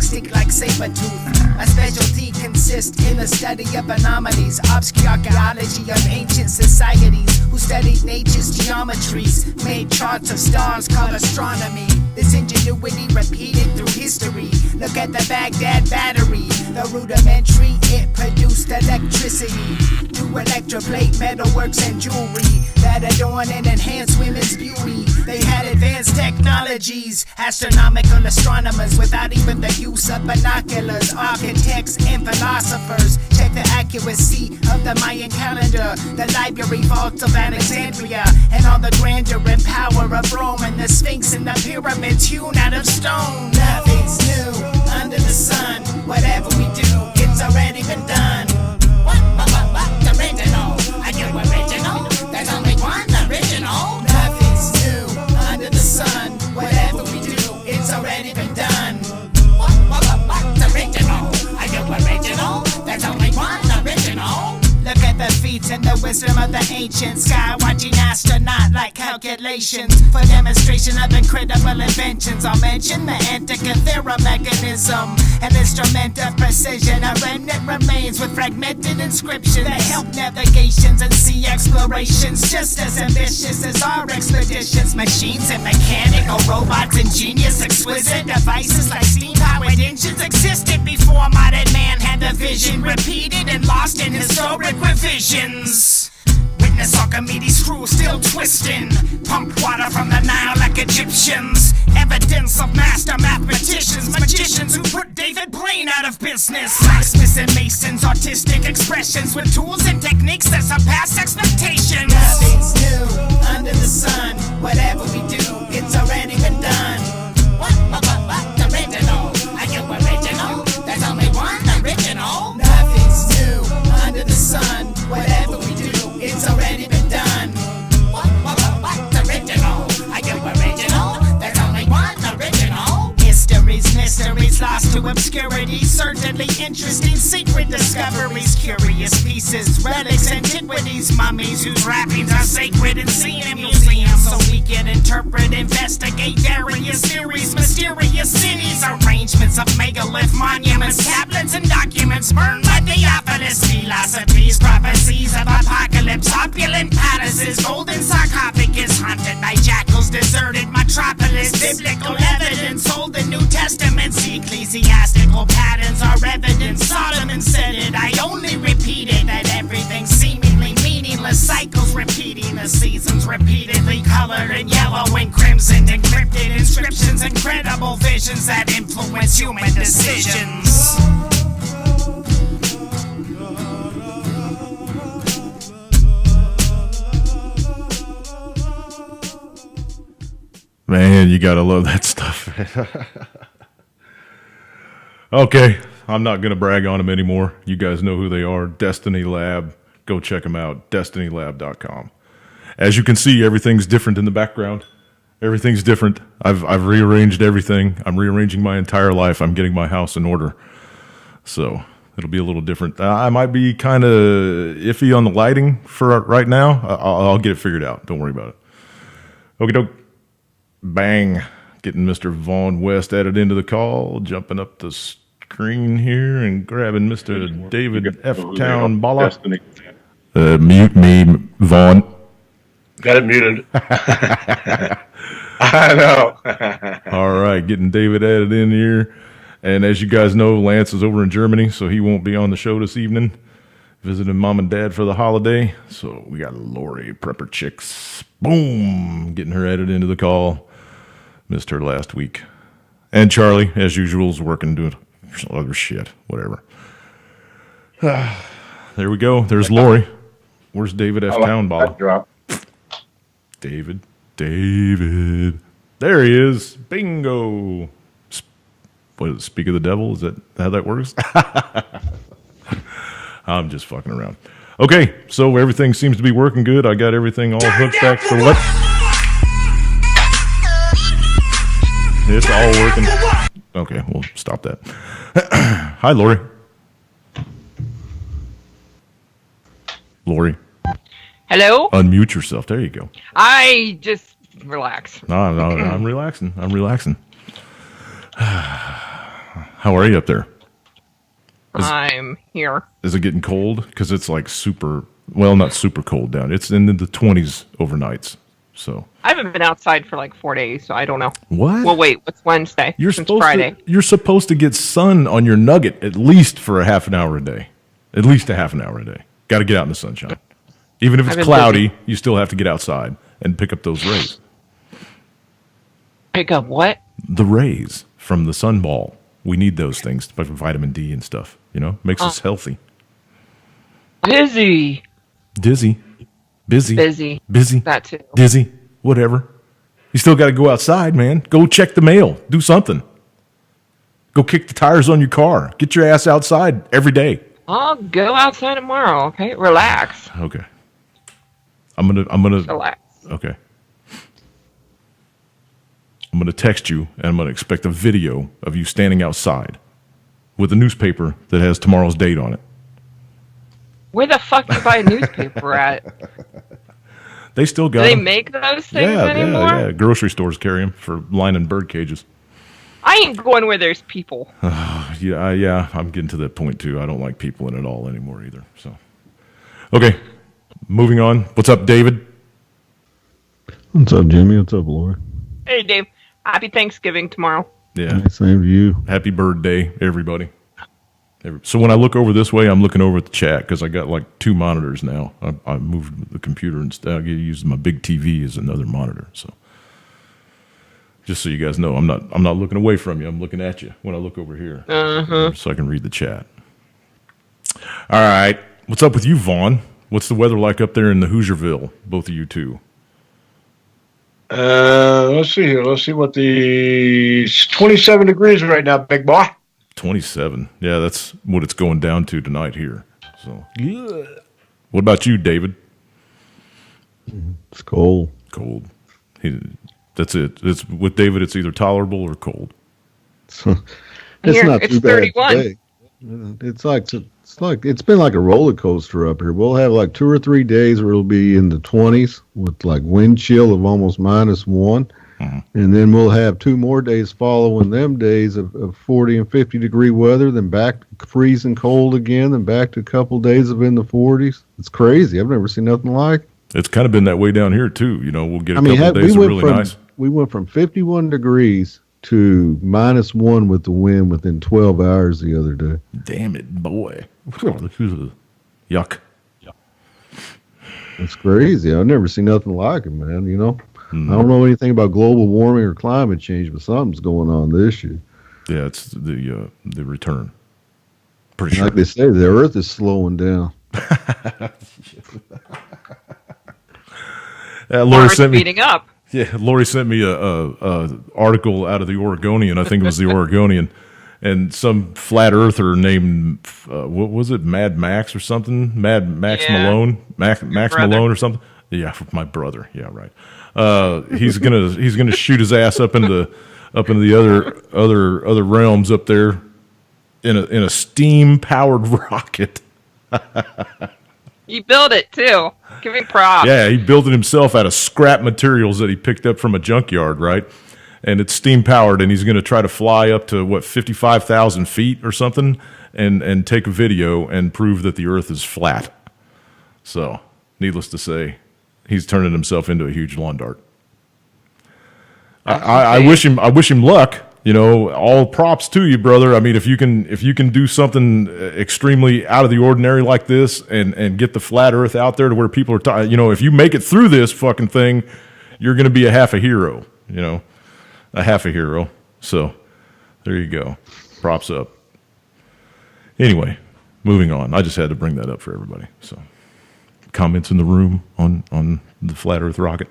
stick like saber tooth. My specialty consists in the study of anomalies, obscure archaeology of ancient societies who studied nature's geometries, made charts of stars called astronomy. This ingenuity repeated through history. Look at the Baghdad battery, the rudimentary, it produced electricity. To electroplate metalworks and jewelry that adorn and enhance women's beauty. They had advanced technologies, astronomical astronomers without even the use of binoculars. Architects and philosophers check the accuracy of the Mayan calendar, the library vaults of Alexandria, and all the grandeur and power of Rome, and the Sphinx and the pyramids hewn out of stone. Nothing's new under the sun. Whatever we do, it's already been done. What? Original? Are you original? There's only one original. Nothing's new under the sun. Whatever we do, it's already been done. What? Original? Are you original? There's only one original. Look at the feats and the wisdom of the ancient sky-watching astronaut-like calculations for demonstration of incredible inventions. I'll mention the Antikythera mechanism, an instrument of precision. A remnant remains with fragmented inscriptions that help navigations and sea explorations, just as ambitious as our expeditions. Machines and mechanical robots, ingenious, exquisite devices like steam-powered engines existed before modern man had the vision, repeated and lost in historic revisions. Witness Archimedes' screw still twisting, pump water from the Nile like Egyptians. Evidence of master mathematicians, magicians who put David Blaine out of business. Blacksmiths and masons, artistic expressions with tools and techniques that surpass expectations. Nothing's new under the sun. Whatever we do, it's already been done. What? Original? Are you original? There's only one original. Nothing's new under the sun. Whatever we do, it's already been done. What? Original? Are you original? There's only one original. History's mysteries lost to obscurity. Certainly interesting secret discoveries. Curious pieces, relics, antiquities. Mummies whose wrappings are sacred and seen in museums. So we can interpret, investigate various theories. Mysterious cities, arrangements of megalith monuments. Tablets and documents burned by Theophilus. Philosophies, prophecies of apocalypse. Opulent palaces, golden sarcophagus. Haunted by jackals, deserted metropolis. Biblical evidence, Old and New Testaments. Ecclesiastical patterns are evident. Solomon said it, I only repeat it. That everything seemingly meaningless. Cycles repeating, the seasons repeatedly colored in yellow and crimson. Encrypted inscriptions, incredible visions that influence human decisions. Man, you gotta love that stuff. Okay, I'm not gonna brag on them anymore. You guys know who they are. Destiny Lab. Go check them out. DestinyLab.com. As you can see, everything's different in the background. Everything's different. I've rearranged everything. I'm rearranging my entire life. I'm getting my house in order. So it'll be a little different. I might be kind of iffy on the lighting for right now. I'll get it figured out. Don't worry about it. Okie doke. Bang. Getting Mr. Vaughn West added into the call. Jumping up the screen here and grabbing Mr. David F. Town Bala. Mute me, Vaughn. Got it muted. I know. All right, getting David added in here. And as you guys know, Lance is over in Germany, so he won't be on the show this evening. Visiting mom and dad for the holiday. So we got Lori, Prepper Chicks. Boom! Getting her added into the call. Missed her last week. And Charlie, as usual, is working doing some other shit. Whatever. There we go. There's Lori. Where's David F. Townball? David. There he is. Bingo. What is it, Speak of the Devil? Is that how that works? I'm just fucking around. Okay, so everything seems to be working good. I got everything all hooked back for what? It's all working. Okay, we'll stop that. Hi, Lori. Lori. Hello? Unmute yourself. There you go. I just relax. No, I'm relaxing. How How are you up there? I'm here. Is it getting cold? Because it's like not super cold down. It's in the 20s overnights. So I haven't been outside for like 4 days, so I don't know. what? Well, wait, what's Wednesday? Since Friday. You're supposed to get sun on your nugget at least for a half an hour a day. At least a half an hour a day. Got to get out in the sunshine. Even if it's cloudy, you still have to get outside and pick up those rays. Pick up what? The rays from the sun ball. We need those things for vitamin D and stuff. Makes us healthy. Busy. Dizzy. Busy. That too. Dizzy. Whatever. You still got to go outside, man. Go check the mail. Do something. Go kick the tires on your car. Get your ass outside every day. I'll go outside tomorrow. Okay, relax. Okay. I'm gonna relax. Okay. I'm gonna text you, and I'm gonna expect a video of you standing outside with a newspaper that has tomorrow's date on it. Where the fuck do you buy a newspaper at? They still got. Do they them. make those things anymore? Yeah. Grocery stores carry them for lining bird cages. I ain't going where there's people. Yeah, I'm getting to that point too. I don't like people in it all anymore either. So, okay, moving on. What's up, David? What's up, Jimmy? What's up, Lori? Hey, Dave. Happy Thanksgiving tomorrow. Yeah, same to you. Happy Bird Day, everybody. So when I look over this way, I'm looking over at the chat because I got like two monitors now. I moved the computer instead. I use my big TV as another monitor. So just so you guys know, I'm not looking away from you. I'm looking at you when I look over here, so I can read the chat. All right, what's up with you, Vaughn? What's the weather like up there in the Hoosierville? Both of you two. Let's see here. Let's see what it's 27 degrees right now, big boy. 27. Yeah, that's what it's going down to tonight here. So, yeah. What about you, David? It's cold. Cold. That's it. It's with David. It's either tolerable or cold. It's not too bad 31. today. It's been like a roller coaster up here. We'll have like 2 or 3 days where it'll be in the 20s with like wind chill of almost -1. And then we'll have 2 more days following them days of 40 and 50 degree weather, then back to freezing cold again, then back to a couple days of in the 40s. It's crazy. I've never seen nothing like it. It's kind of been that way down here, too. We'll get a couple of days of really nice. We went from 51 degrees to -1 with the wind within 12 hours the other day. Damn it, boy. Yuck. It's crazy. I've never seen nothing like it, man, I don't know anything about global warming or climate change, but something's going on this year. Yeah, it's the return. Pretty sure. Like they say, the Earth is slowing down. Lori sent me speeding up. Yeah, Lori sent me a article out of the Oregonian. I think it was the Oregonian, and some flat earther named what was it, Mad Max or something? Mad Max Malone, Max Malone or something. Yeah, my brother. Yeah, right. He's gonna shoot his ass up into the other realms up there in a steam powered rocket. He built it too. Give him props. Yeah, he built it himself out of scrap materials that he picked up from a junkyard, right? And it's steam powered, and he's going to try to fly up to 55,000 feet or something, and take a video and prove that the Earth is flat. So, needless to say, he's turning himself into a huge lawn dart. I wish him luck. All props to you, brother. I mean, if you can do something extremely out of the ordinary like this and get the flat Earth out there to where people are, if you make it through this fucking thing, you're going to be a half a hero. A half a hero. So there you go. Props up. Anyway, moving on. I just had to bring that up for everybody. So comments in the room on the flat Earth rocket.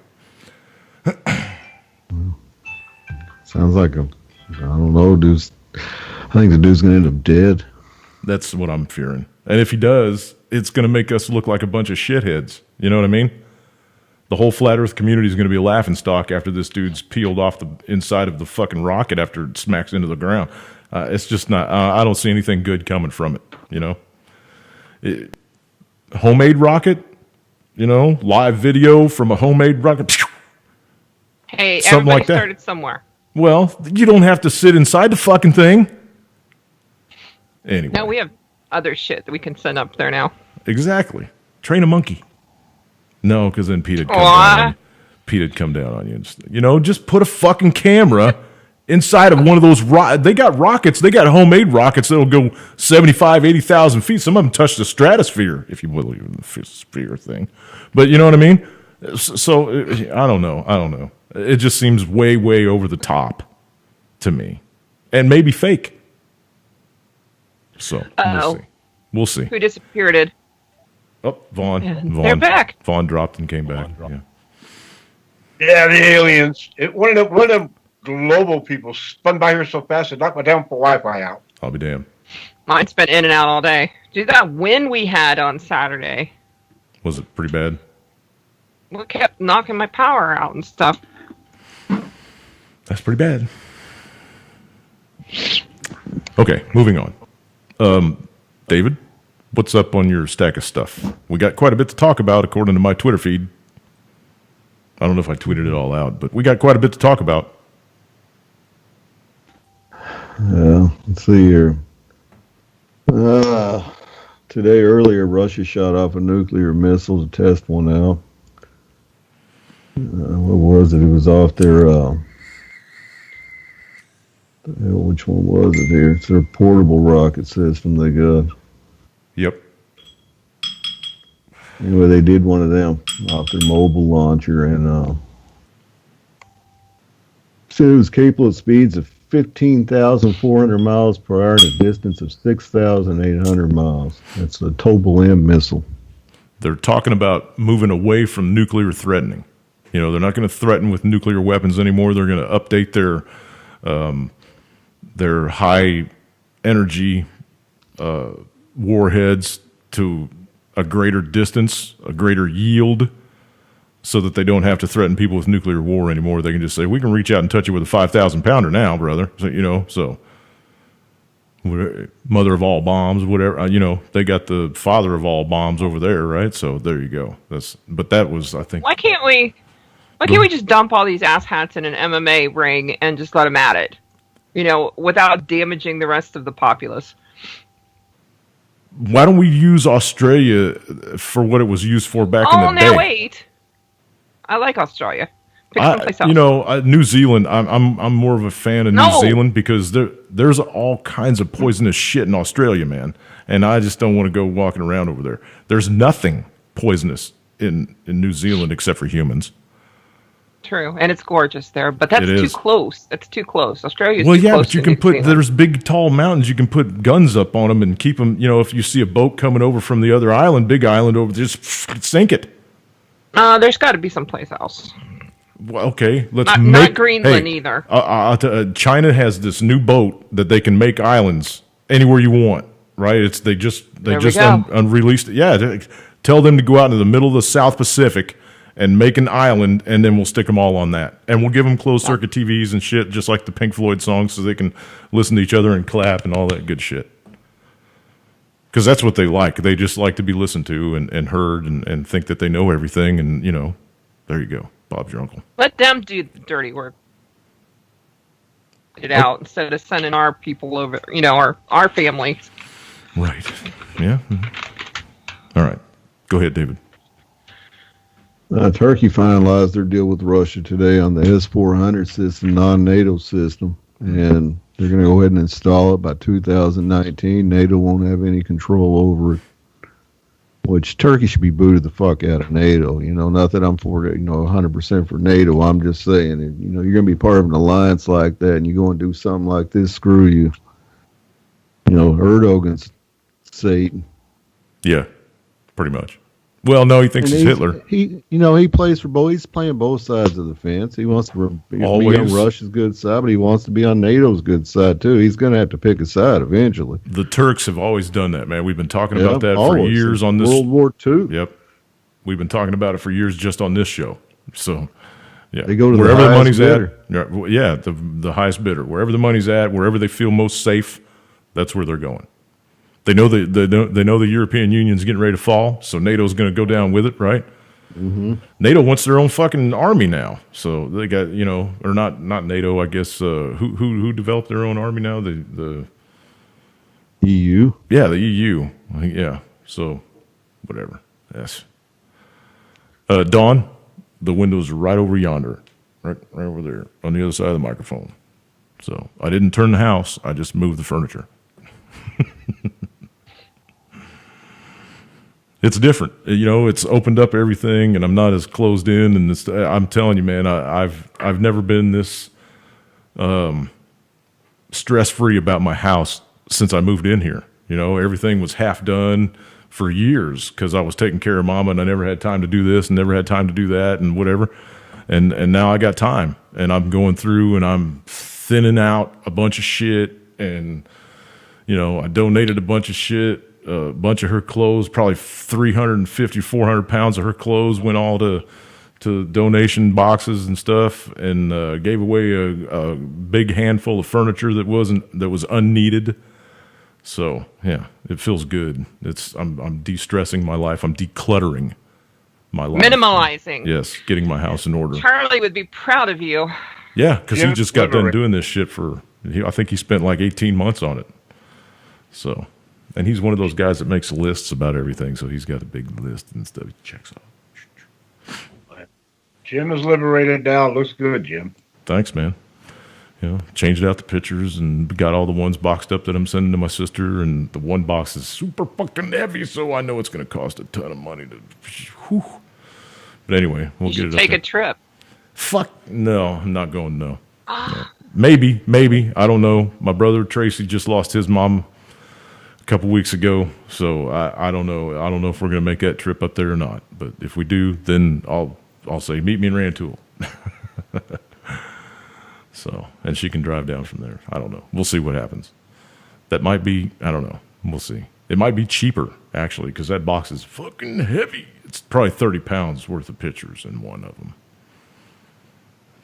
Sounds like I don't know, dude. I think the dude's going to end up dead. That's what I'm fearing. And if he does, it's going to make us look like a bunch of shitheads. You know what I mean? The whole flat Earth community is going to be a laughingstock after this dude's peeled off the inside of the fucking rocket after it smacks into the ground. It's just not. I don't see anything good coming from it. Homemade rocket. Live video from a homemade rocket. Hey, something everybody like that. started somewhere. Well, you don't have to sit inside the fucking thing. Anyway. No, we have other shit that we can send up there now. Exactly. Train a monkey. No, because then Pete'd come down on you. Pete'd come down on you. Just put a fucking camera inside of one of those. They got rockets. They got homemade rockets that'll go 75, 80,000 feet. Some of them touch the stratosphere, if you believe in the sphere thing. But you know what I mean? So I don't know. It just seems way, way over the top to me, and maybe fake. So we'll see. Who disappeared? Oh, Vaughn. They're back. Vaughn dropped and came back. Yeah, the aliens. One of them global people spun by here so fast it knocked my damn Wi-Fi out. I'll be damned. Mine's been in and out all day. Dude, that wind we had on Saturday. Was it pretty bad? Well, it kept knocking my power out and stuff. That's pretty bad. Okay, moving on. David, what's up on your stack of stuff? We got quite a bit to talk about according to my Twitter feed. I don't know if I tweeted it all out, but we got quite a bit to talk about. Let's see here. Today earlier, Russia shot off a nuclear missile to test one out. What was it? It was off their... which one was it here? It's their portable rocket system they got. Yep. Anyway, they did one of them off their mobile launcher, and said it was capable of speeds of 15,400 miles per hour and a distance of 6,800 miles. That's a Tobel M missile. They're talking about moving away from nuclear threatening. They're not going to threaten with nuclear weapons anymore. They're going to update their high energy warheads to a greater distance, a greater yield, so that they don't have to threaten people with nuclear war anymore. They can just say, we can reach out and touch you with a 5,000-pounder now, brother. So, mother of all bombs, whatever. They got the father of all bombs over there, right? So there you go. But that was, I think. Why can't we just dump all these asshats in an MMA ring and just let them at it? Without damaging the rest of the populace. Why don't we use Australia for what it was used for back in the day? Oh, no, wait. I like Australia. Pick someplace else. New Zealand. I'm more of a fan of New Zealand because there's all kinds of poisonous shit in Australia, man, and I just don't want to go walking around over there. There's nothing poisonous in New Zealand except for humans. True, and it's gorgeous there, but that's too close. That's too close. Australia's too close. But you can put there's big tall mountains. You can put guns up on them and keep them. If you see a boat coming over from the other island, big island over, just sink it. There's got to be someplace else. Well, okay, not Greenland either. China has this new boat that they can make islands anywhere you want. Right? They just unreleased it. Yeah, tell them to go out into the middle of the South Pacific and make an island, and then we'll stick them all on that. And we'll give them closed-circuit TVs and shit, just like the Pink Floyd songs, so they can listen to each other and clap and all that good shit. Because that's what they like. They just like to be listened to and heard and think that they know everything, and, there you go. Bob's your uncle. Let them do the dirty work. Get out instead of sending our people over, our family. Right. Yeah. Mm-hmm. All right. Go ahead, David. Turkey finalized their deal with Russia today on the S-400 system, non-NATO system, and they're going to go ahead and install it by 2019. NATO won't have any control over it, which Turkey should be booted the fuck out of NATO. Not that I'm for, 100% for NATO. I'm just saying, you're going to be part of an alliance like that, and you go and do something like this, screw you. Erdogan's Satan. Yeah, pretty much. Well, no, he thinks he's Hitler. He plays for both. He's playing both sides of the fence. He wants to be on Russia's good side, but he wants to be on NATO's good side too. He's going to have to pick a side eventually. The Turks have always done that, man. We've been talking about that for years on this. World War II. Yep, we've been talking about it for years just on this show. So, yeah, they go to wherever the money's bidder. at. Yeah, the highest bidder. Wherever the money's at, wherever they feel most safe, that's where they're going. They know the European Union's getting ready to fall, so NATO's going to go down with it, right? Mm-hmm. NATO wants their own fucking army now, so they got or not NATO, I guess. Who developed their own army now? EU? Yeah, the EU. Yeah. So, whatever. Yes. Dawn, the window's right over yonder. Right over there on the other side of the microphone. So, I didn't turn the house. I just moved the furniture. It's different. You know, it's opened up everything, and I'm not as closed in. And I'm telling you, man, I've never been this stress-free about my house since I moved in here. You know, everything was half done for years because I was taking care of Mama, and I never had time to do this and never had time to do that and whatever. And now I got time, and I'm going through and I'm thinning out a bunch of shit, and you know, I donated a bunch of shit. A bunch of her clothes, probably 350, 400 pounds of her clothes went all to donation boxes and stuff, and gave away a big handful of furniture that was unneeded. So yeah, it feels good. I'm de-stressing my life. I'm decluttering my life. Minimalizing. Yes, getting my house in order. Charlie would be proud of you. Yeah, because he just got done doing this shit I think he spent like 18 months on it. So. And he's one of those guys that makes lists about everything, so he's got a big list and stuff he checks off. Jim is liberated now. Looks good, Jim. Thanks, man. You know, changed out the pictures and got all the ones boxed up that I'm sending to my sister, and the one box is super fucking heavy, so I know it's going to cost a ton of money to. Whew. But anyway, we'll get it. Take a trip. Fuck no, I'm not going. No. Maybe I don't know. My brother Tracy just lost his mom a couple weeks ago, so I don't know. I don't know if we're going to make that trip up there or not. But if we do, then I'll say meet me in Rantoul. So, and she can drive down from there. I don't know. We'll see what happens. That might be. I don't know. We'll see. It might be cheaper actually because that box is fucking heavy. It's probably 30 pounds worth of pictures in one of them.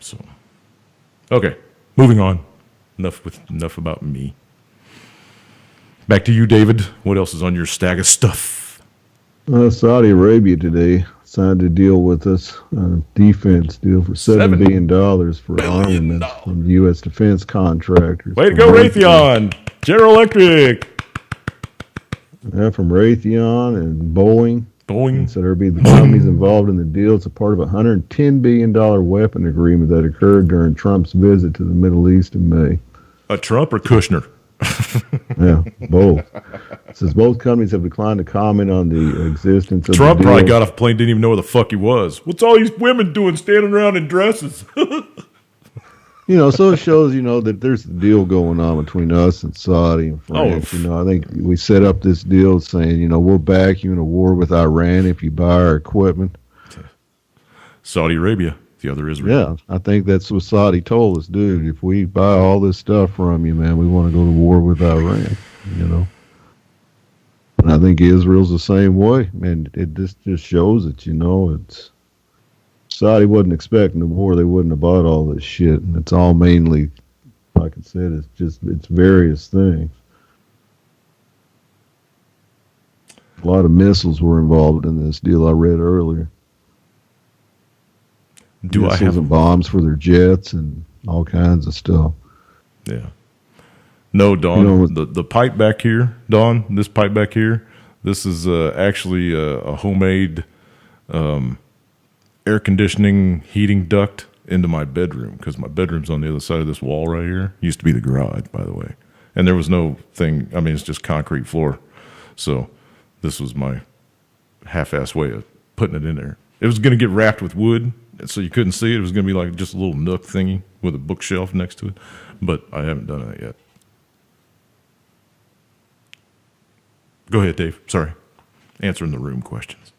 So, okay, moving on. Enough about me. Back to you, David. What else is on your stack of stuff? Saudi Arabia today signed a deal with us, a defense deal for $7 billion for armaments from U.S. defense contractors. Way to go, Raytheon! General Electric! Yeah, from Raytheon and Boeing. Boeing. So there'll be the companies involved in the deal. It's a part of a $110 billion weapon agreement that occurred during Trump's visit to the Middle East in May. Trump or Kushner? Yeah, both. It says both companies have declined to comment on the existence of Trump the deal. probably got off a plane, didn't even know where the fuck he was. What's all these women doing standing around in dresses? You know, so it shows, you know, that there's a deal going on between us and Saudi and France. You know, I think we set up this deal saying, you know, we'll back you in a war with Iran if you buy our equipment. Saudi Arabia, the other Israel. Yeah, I think that's what Saudi told us, dude. If we buy all this stuff from you, man, we want to go to war with Iran, you know. And I think Israel's the same way. And it just shows it, you know, it's Saudi wasn't expecting the war. They wouldn't have bought all this shit. And it's all mainly, like I said, it's various things. A lot of missiles were involved in this deal I read earlier. Missiles and bombs for their jets and all kinds of stuff. Yeah. No, Don, you know, the pipe back here, Don, this pipe back here, this is actually a homemade air conditioning heating duct into my bedroom because my bedroom's on the other side of this wall right here. Used to be the garage, by the way. And there was no thing, I mean, it's just concrete floor. So this was my half-ass way of putting it in there. It was going to get wrapped with wood, so you couldn't see it. It was going to be like just a little nook thingy with a bookshelf next to it. But I haven't done that yet. Go ahead, Dave. Sorry. Answering the room questions.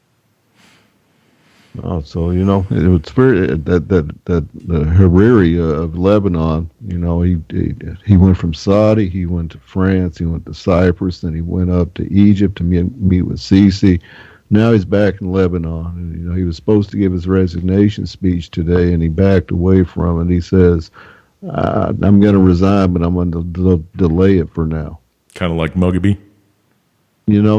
Oh, so, you know, it was that Hariri of Lebanon, you know, he went from Saudi, he went to France, he went to Cyprus, then he went up to Egypt to meet with Sisi. Now he's back in Lebanon. And, you know, he was supposed to give his resignation speech today, and he backed away from it. He says, I'm going to resign, but I'm going to delay it for now. Kind of like Mugabe?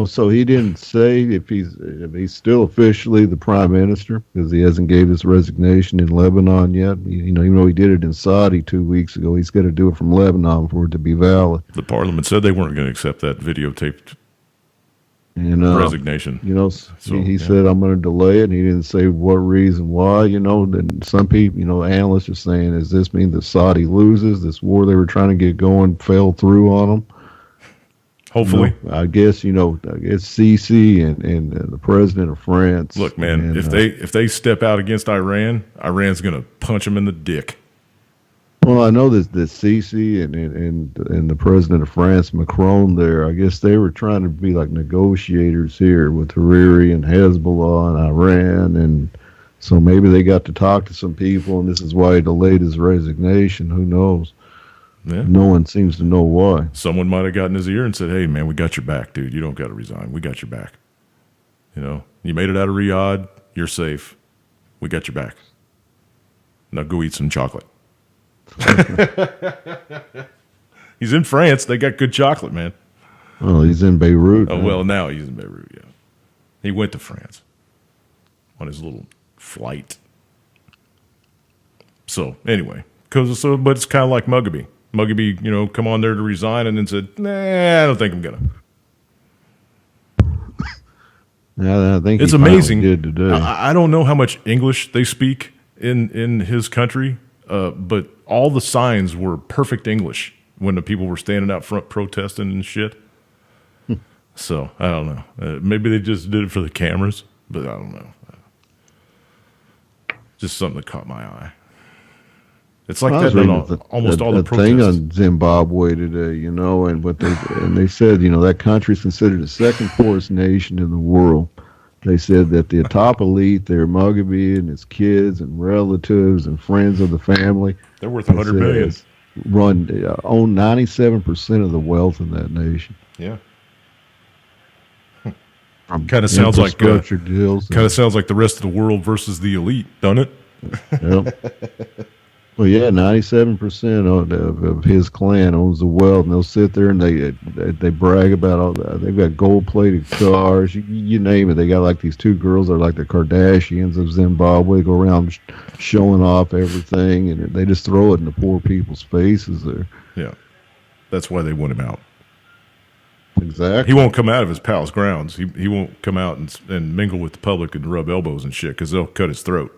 So he didn't say if he's still officially the prime minister because he hasn't gave his resignation in Lebanon yet. Even though he did it in Saudi 2 weeks ago, he's got to do it from Lebanon for it to be valid. The parliament said they weren't going to accept that videotaped resignation. He said, I'm going to delay it, and he didn't say what reason why. Then some people, analysts are saying, does this mean that Saudi loses? This war they were trying to get going fell through on them? Hopefully. I guess Sisi and the president of France. Look, man, if they step out against Iran, Iran's going to punch them in the dick. Well, I know that Sisi and the president of France, Macron, there, I guess they were trying to be like negotiators here with Hariri and Hezbollah and Iran, and so maybe they got to talk to some people, and this is why he delayed his resignation. Who knows? Yeah. No one seems to know why. Someone might have gotten his ear and said, hey, man, we got your back, dude. You don't got to resign. We got your back. You made it out of Riyadh. You're safe. We got your back. Now go eat some chocolate. He's in France. They got good chocolate, man. Oh, he's in Beirut. Oh, well, now he's in Beirut, yeah. He went to France on his little flight. So, anyway. But it's kind of like Mugabe. Mugabe, come on there to resign and then said, nah, I don't think I'm going to. Yeah, I think it's amazing. Did today. I don't know how much English they speak in his country, but all the signs were perfect English when the people were standing out front protesting and shit. So, I don't know. Maybe they just did it for the cameras, but I don't know. Just something that caught my eye. It's like that in almost all the protests. Thing on Zimbabwe today, and they said, that country is considered the second poorest nation in the world. They said that the top elite, they're Mugabe and his kids and relatives and friends of the family. They're worth $100 million. Own 97% of the wealth in that nation. Yeah. Kind of sounds like the rest of the world versus the elite, doesn't it? Yep. Well, yeah, 97% of his clan owns the wealth, and they'll sit there and they brag about all that. They've got gold-plated cars, you name it. They got like these two girls that are like the Kardashians of Zimbabwe, go around showing off everything, and they just throw it in the poor people's faces there. Yeah, that's why they want him out. Exactly. He won't come out of his palace grounds. He won't come out and mingle with the public and rub elbows and shit because they'll cut his throat.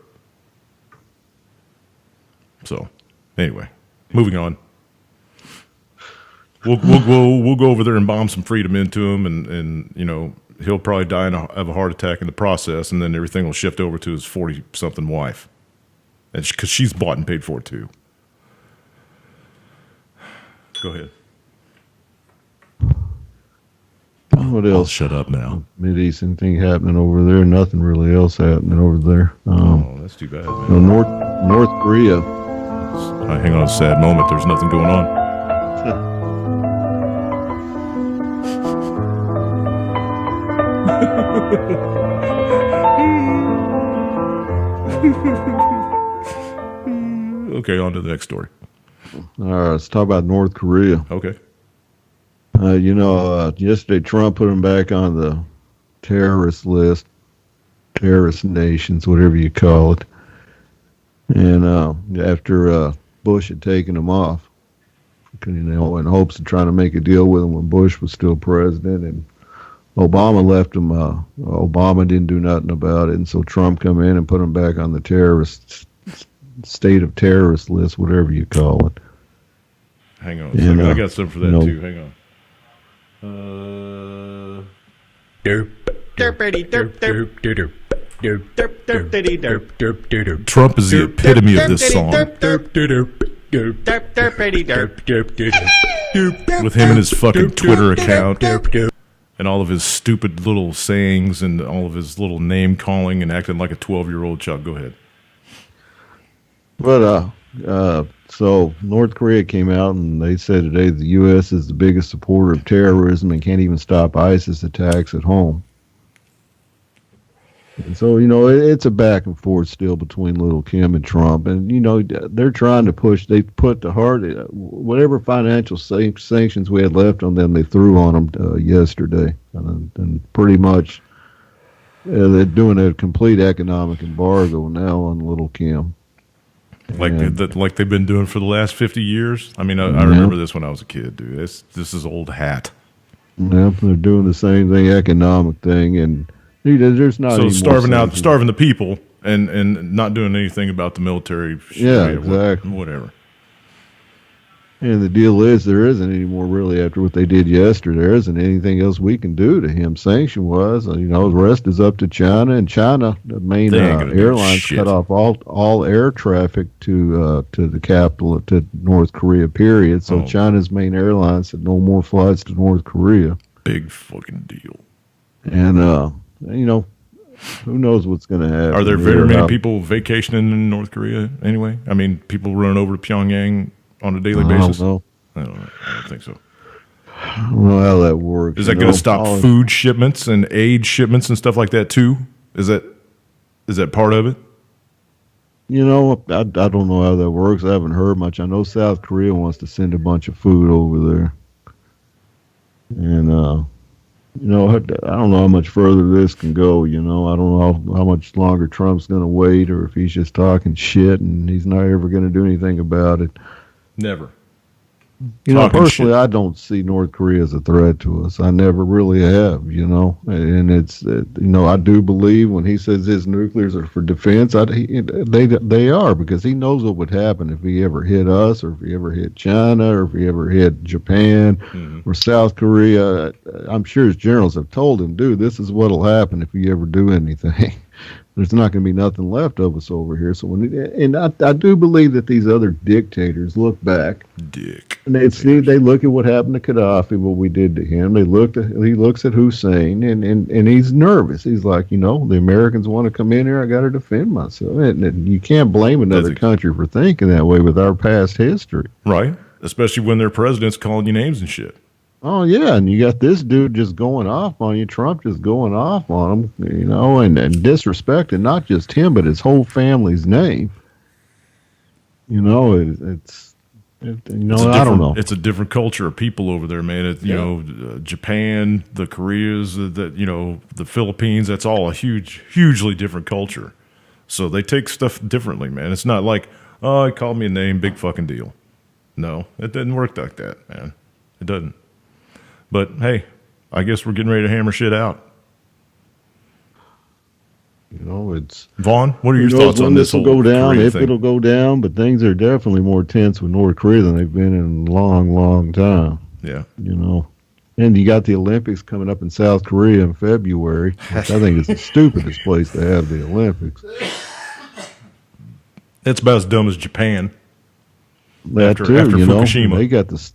So, anyway, moving on. We'll go over there and bomb some freedom into him, and he'll probably die of a heart attack in the process, and then everything will shift over to his 40-something wife, and because she's bought and paid for it too. Go ahead. What else? I'll shut up now. Mideastern thing happening over there. Nothing really else happening over there. That's too bad, man. North Korea. Hang on a sad moment. There's nothing going on. Okay, on to the next story. All right, let's talk about North Korea. Okay. Yesterday Trump put them back on the terrorist list, terrorist nations, whatever you call it. And after Bush had taken them off, in hopes of trying to make a deal with them when Bush was still president, and Obama left them. Obama didn't do nothing about it, and so Trump come in and put them back on the terrorist state of terrorist list, whatever you call it. Hang on a second. I got something for that too. Hang on. Trump is the epitome of this song. With him and his fucking Twitter account and all of his stupid little sayings and all of his little name calling and acting like a 12-year-old child. Go ahead. But so North Korea came out and they said today the U.S. is the biggest supporter of terrorism and can't even stop ISIS attacks at home. And so, it's a back and forth still between little Kim and Trump. And, they're trying to push, they put the hard, whatever financial sanctions we had left on them, they threw on them yesterday. And pretty much they're doing a complete economic embargo now on little Kim. Like they've been doing for the last 50 years. I mean, I remember this when I was a kid, dude. This is old hat. Yep, they're doing the same thing, economic thing, and there's not so any starving the people, and not doing anything about the military. Yeah, exactly. Whatever. And the deal is, there isn't any more really after what they did yesterday. There isn't anything else we can do to him sanction-wise. The rest is up to China, and China, the main airlines, cut off all air traffic to the capital, to North Korea, period. So China's main airlines said no more flights to North Korea. Big fucking deal. And, who knows what's going to happen. Are there very many people vacationing in North Korea anyway? I mean, people running over to Pyongyang on a daily basis? I don't know. I don't think so. I don't know how that works. Is that going to stop food shipments and aid shipments and stuff like that too? Is that part of it? I don't know how that works. I haven't heard much. I know South Korea wants to send a bunch of food over there. And, I don't know how much further this can go. I don't know how much longer Trump's going to wait, or if he's just talking shit and he's not ever going to do anything about it. Never. Personally, shit. I don't see North Korea as a threat to us. I never really have, and it's, I do believe when he says his nuclears are for defense, they are, because he knows what would happen if he ever hit us, or if he ever hit China, or if he ever hit Japan or South Korea. I'm sure his generals have told him, dude, this is what'll happen if you ever do anything. There's not going to be nothing left of us over here. So I do believe that these other dictators look back, and they look at what happened to Gaddafi, what we did to him. He looks at Hussein, and he's nervous. He's like, the Americans want to come in here. I got to defend myself, and you can't blame another country for thinking that way with our past history, right? Especially when their president's calling you names and shit. Oh, yeah, and you got this dude just going off on you, Trump just going off on him, and disrespecting not just him, but his whole family's name. I don't know. It's a different culture of people over there, man. Japan, the Koreas, the Philippines, that's all a hugely different culture. So they take stuff differently, man. It's not like, oh, he called me a name, big fucking deal. No, it doesn't work like that, man. It doesn't. But, hey, I guess we're getting ready to hammer shit out. It's... Vaughn, what are your thoughts on this whole go down, Korea if thing? It'll go down, but things are definitely more tense with North Korea than they've been in a long, long time. Yeah. And you got the Olympics coming up in South Korea in February, which I think is the stupidest place to have the Olympics. It's about as dumb as Japan. After Fukushima.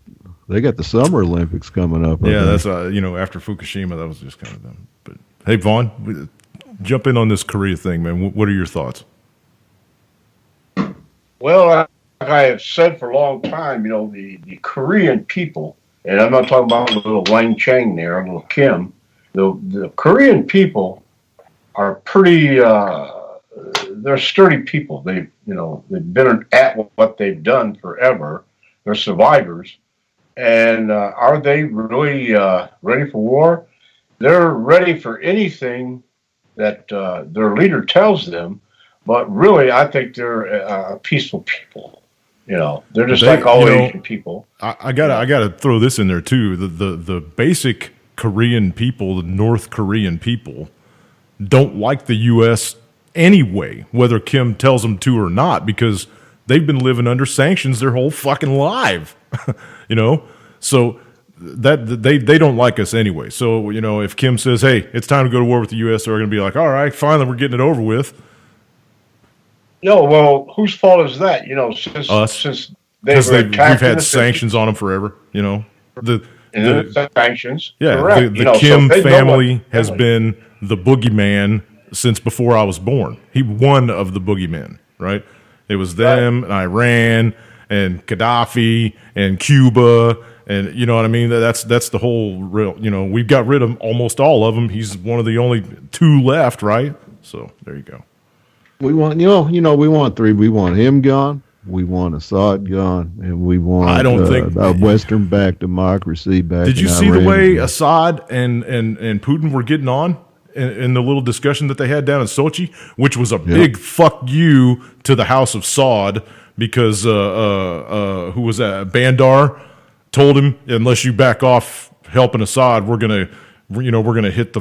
They got the Summer Olympics coming up. Yeah, that's after Fukushima, that was just kind of dumb. But hey, Vaughn, jump in on this Korea thing, man. What are your thoughts? Well, like I have said for a long time, the Korean people, and I'm not talking about little Wang Chang there, little Kim. The Korean people are pretty. They're sturdy people. They've been at what they've done forever. They're survivors. And are they really ready for war? They're ready for anything that their leader tells them, but really, I think they're peaceful people. They're just like all Asian people. I gotta throw this in there too. The basic Korean people, the North Korean people, don't like the U.S. anyway, whether Kim tells them to or not, because they've been living under sanctions their whole fucking life. So that they don't like us anyway. So, if Kim says, hey, it's time to go to war with the U.S., they're going to be like, all right, finally, we're getting it over with. No, well, whose fault is that? Since we've had sanctions on them forever, The sanctions. Yeah, correct. the Kim family has been the boogeyman since before I was born. He one of the boogeymen, right? It was them and Iran and Gaddafi and Cuba. And you know what I mean? That's the whole real. We've got rid of almost all of them. He's one of the only two left, right? So there you go. We want, we want three. We want him gone. We want Assad gone, and we want I don't think a Western-backed democracy back. Did you in see Iran. the way Assad and Putin were getting on in the little discussion that they had down in Sochi, which was a big fuck you to the House of Saud because who was that? Bandar told him, unless you back off helping Assad, we're gonna hit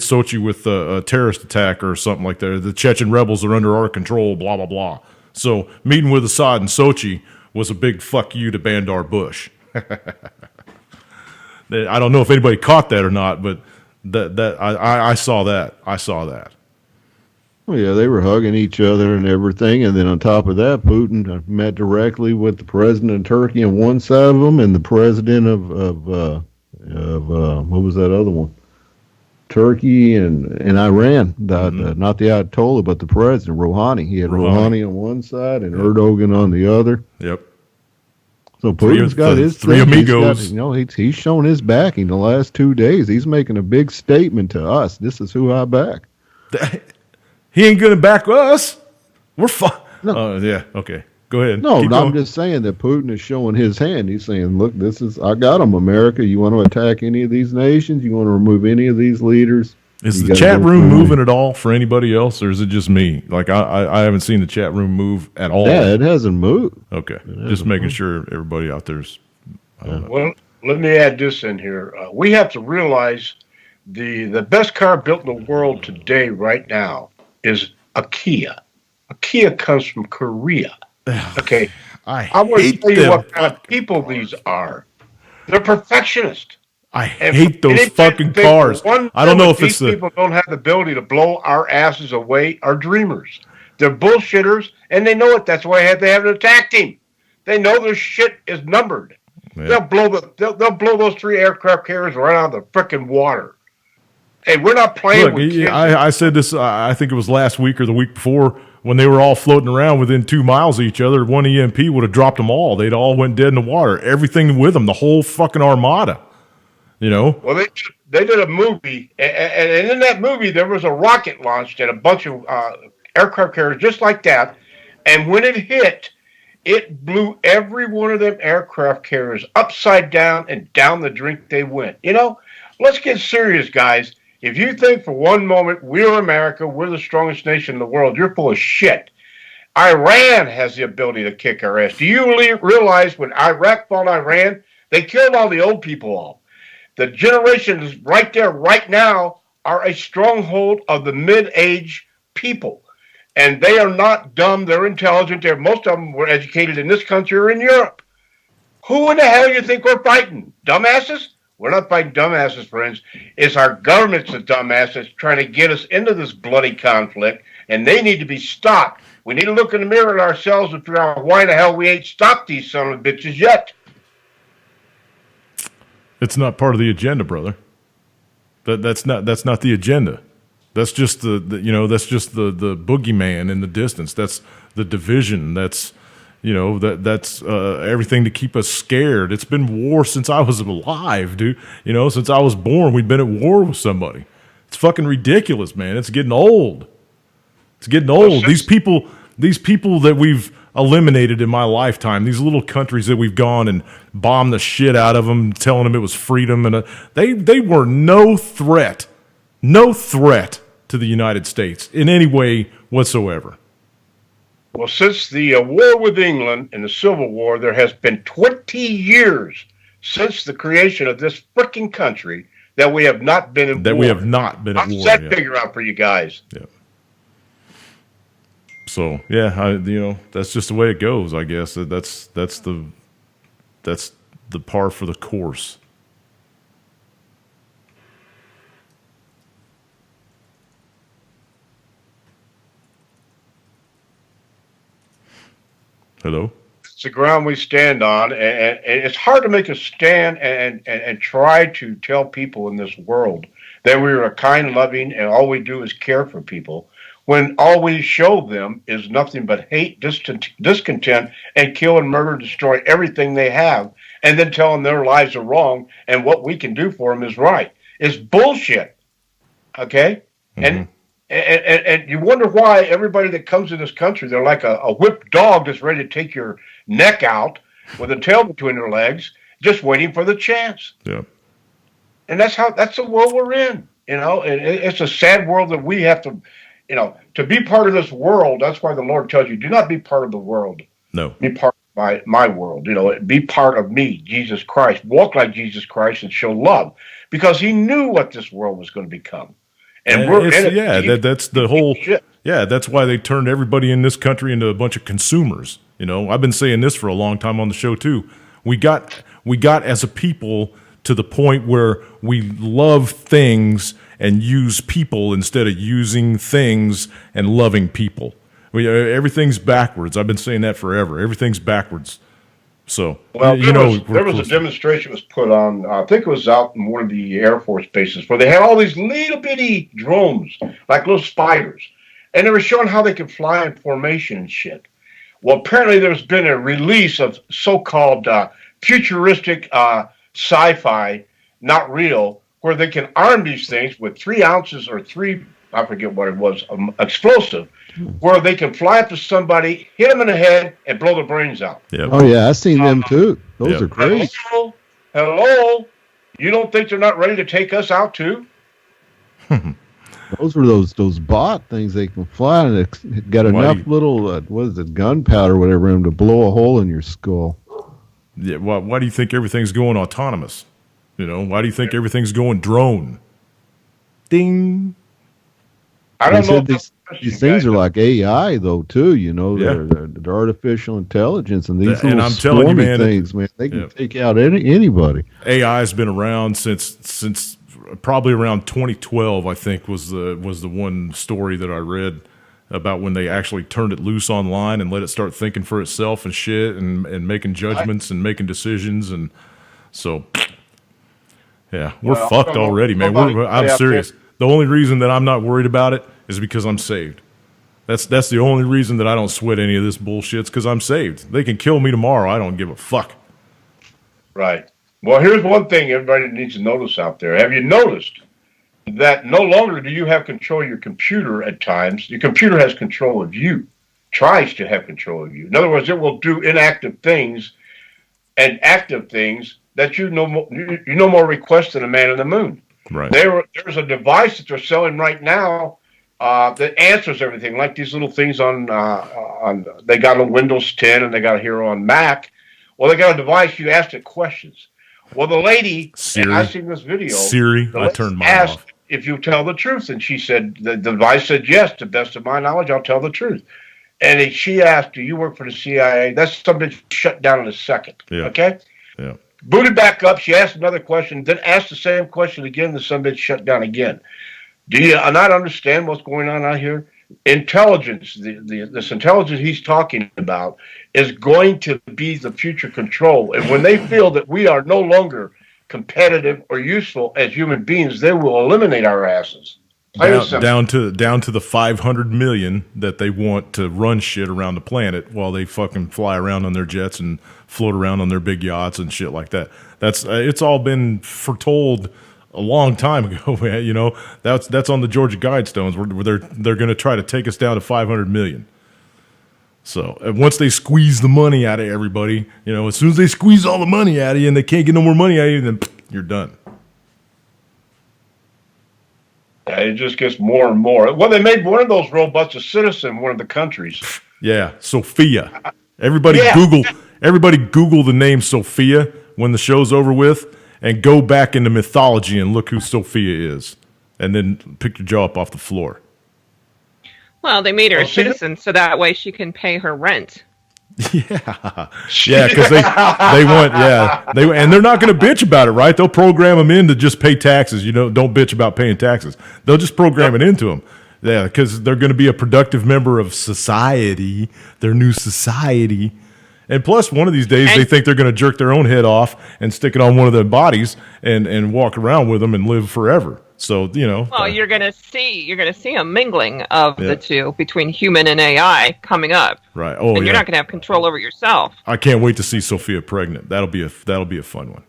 Sochi with a terrorist attack or something like that. The Chechen rebels are under our control. Blah blah blah. So meeting with Assad in Sochi was a big fuck you to Bandar Bush. I don't know if anybody caught that or not, but I saw that. I saw that. Well, yeah, they were hugging each other and everything, and then on top of that, Putin met directly with the president of Turkey on one side of them, and the president of what was that other one? Turkey and Iran, not the Ayatollah, but the president, Rouhani. He had Rouhani on one side and Erdogan on the other. Yep. So Putin's got his three thing. amigos. He's shown his backing the last 2 days. He's making a big statement to us. This is who I back. He ain't gonna back us. We're fine. No. Yeah. Okay. Go ahead. No, I'm just saying that Putin is showing his hand. He's saying, look, I got them, America. You want to attack any of these nations? You want to remove any of these leaders? Is the chat room moving at all for anybody else, or is it just me? Like, I haven't seen the chat room move at all. Yeah, it hasn't moved. Okay. Just making sure everybody out there's... Well, let me add this in here. We have to realize the best car built in the world today, right now, is a Kia. A Kia comes from Korea. Okay, I want to tell you what kind of people these are. They're perfectionists. I hate those fucking cars. I don't know if it's these people don't have the ability to blow our asses away are dreamers. They're bullshitters, and they know it. That's why they haven't attacked him. They know their shit is numbered. Yeah. They'll blow those 3 aircraft carriers right out of the frickin' water. Hey, we're not playing with kids. I said this, I think it was last week or the week before, when they were all floating around within 2 miles of each other, one EMP would have dropped them all. They'd all went dead in the water. Everything with them, the whole fucking armada. You know? Well, they did a movie, and in that movie, there was a rocket launched at a bunch of aircraft carriers just like that. And when it hit, it blew every one of them aircraft carriers upside down and down the drink they went. You know, let's get serious, guys. If you think for one moment we're America, we're the strongest nation in the world, you're full of shit. Iran has the ability to kick our ass. Do you realize when Iraq fought Iran, they killed all the old people off? The generations right there, right now, are a stronghold of the mid-age people. And they are not dumb. They're intelligent. Most of them were educated in this country or in Europe. Who in the hell do you think we're fighting? Dumbasses? We're not fighting dumbasses, friends. It's our government's the dumbasses trying to get us into this bloody conflict, and they need to be stopped. We need to look in the mirror at ourselves and figure out why the hell we ain't stopped these son of bitches yet. It's not part of the agenda, brother. That's not the agenda. That's just the boogeyman in the distance. That's the division. That's that's everything to keep us scared. It's been war since I was alive, dude. Since I was born, we've been at war with somebody. It's fucking ridiculous, man. It's getting old. It's getting old. These people that we've eliminated in my lifetime, these little countries that we've gone and bombed the shit out of them, telling them it was freedom, and they were no threat to the United States in any way whatsoever. Well, since the war with England and the Civil War, there has been 20 years since the creation of this freaking country that we have not been in war. We have not been at war. How's that figure out for you guys? Yeah. So yeah, that's just the way it goes. I guess that's the par for the course. Hello? It's the ground we stand on, and it's hard to make a stand and try to tell people in this world that we are kind, loving, and all we do is care for people, when all we show them is nothing but hate, discontent, and kill and murder, destroy everything they have, and then tell them their lives are wrong and what we can do for them is right. It's bullshit, okay? Mm-hmm. And And you wonder why everybody that comes in this country, they're like a whipped dog that's ready to take your neck out with a tail between their legs, just waiting for the chance. Yeah. And that's the world we're in, and it's a sad world that we have to, to be part of this world. That's why the Lord tells you, do not be part of the world. No. Be part of my world, be part of me, Jesus Christ. Walk like Jesus Christ and show love, because he knew what this world was going to become. And we're in it. Yeah, that's the whole shit. Yeah, that's why they turned everybody in this country into a bunch of consumers. I've been saying this for a long time on the show too. We got as a people to the point where we love things and use people instead of using things and loving people. Everything's backwards. I've been saying that forever. Everything's backwards. So, well, there was a demonstration was put on, I think it was out in one of the Air Force bases, where they had all these little bitty drones, like little spiders, and they were showing how they could fly in formation and shit. Well, apparently there's been a release of so-called futuristic sci-fi, not real, where they can arm these things with 3 ounces or I forget what it was, explosive, where they can fly up to somebody, hit them in the head, and blow their brains out. Yep. Oh, yeah, I've seen them too. Those are great. Hello? You don't think they're not ready to take us out too? Those were those bot things they can fly, and it got enough little, gunpowder or whatever, in them to blow a hole in your skull. Yeah, why do you think everything's going autonomous? Why do you think everything's going drone? Ding. I don't know. These things are like AI, though, too. They're artificial intelligence, and these little swarmy things, man, they can take out anybody. AI has been around since probably around 2012. I think was the one story that I read about when they actually turned it loose online and let it start thinking for itself and shit and making judgments and making decisions, and so yeah, we're fucked already, man. I'm serious. The only reason that I'm not worried about it is because I'm saved. That's the only reason that I don't sweat any of this bullshit, because I'm saved. They can kill me tomorrow. I don't give a fuck. Right. Well, here's one thing everybody needs to notice out there. Have you noticed that no longer do you have control of your computer at times? Your computer has control of you, tries to have control of you. In other words, it will do inactive things and active things that you no more request than a man in the moon. Right. There's a device that they're selling right now that answers everything, like these little things on they got on Windows 10 and they got it here on Mac. Well, they got a device, you asked it questions. Well, the lady, and I seen this video. Siri, I turned mine off. If you tell the truth, and she said, the device said, yes, to the best of my knowledge, I'll tell the truth. And she asked, do you work for the CIA? That's something shut down in a second. Yeah. Okay? Yeah. Booted back up. She asked another question, then asked the same question again. The son bitch shut down again. Do you not understand what's going on out here? Intelligence, this intelligence he's talking about, is going to be the future control. And when they feel that we are no longer competitive or useful as human beings, they will eliminate our asses. Down to the 500 million that they want to run shit around the planet while they fucking fly around on their jets and float around on their big yachts and shit like that. That's it's all been foretold a long time ago. That's on the Georgia Guidestones where they're going to try to take us down to 500 million. So once they squeeze the money out of everybody, as soon as they squeeze all the money out of you and they can't get no more money out of you, then you're done. It just gets more and more. Well, they made one of those robots a citizen in one of the countries. Yeah, Sophia. Everybody Google the name Sophia when the show's over with, and go back into mythology and look who Sophia is, and then pick your jaw up off the floor. Well, they made her a citizen so that way she can pay her rent. Yeah, because they want, and they're not going to bitch about it, right? They'll program them in to just pay taxes. Don't bitch about paying taxes. They'll just program it into them. Yeah, because they're going to be a productive member of society, their new society. And plus, one of these days, they think they're going to jerk their own head off and stick it on one of their bodies and walk around with them and live forever. So, Well, you're going to see a mingling of the two between human and AI coming up. Right. Oh, and you're not going to have control over yourself. I can't wait to see Sophia pregnant. That'll be a fun one.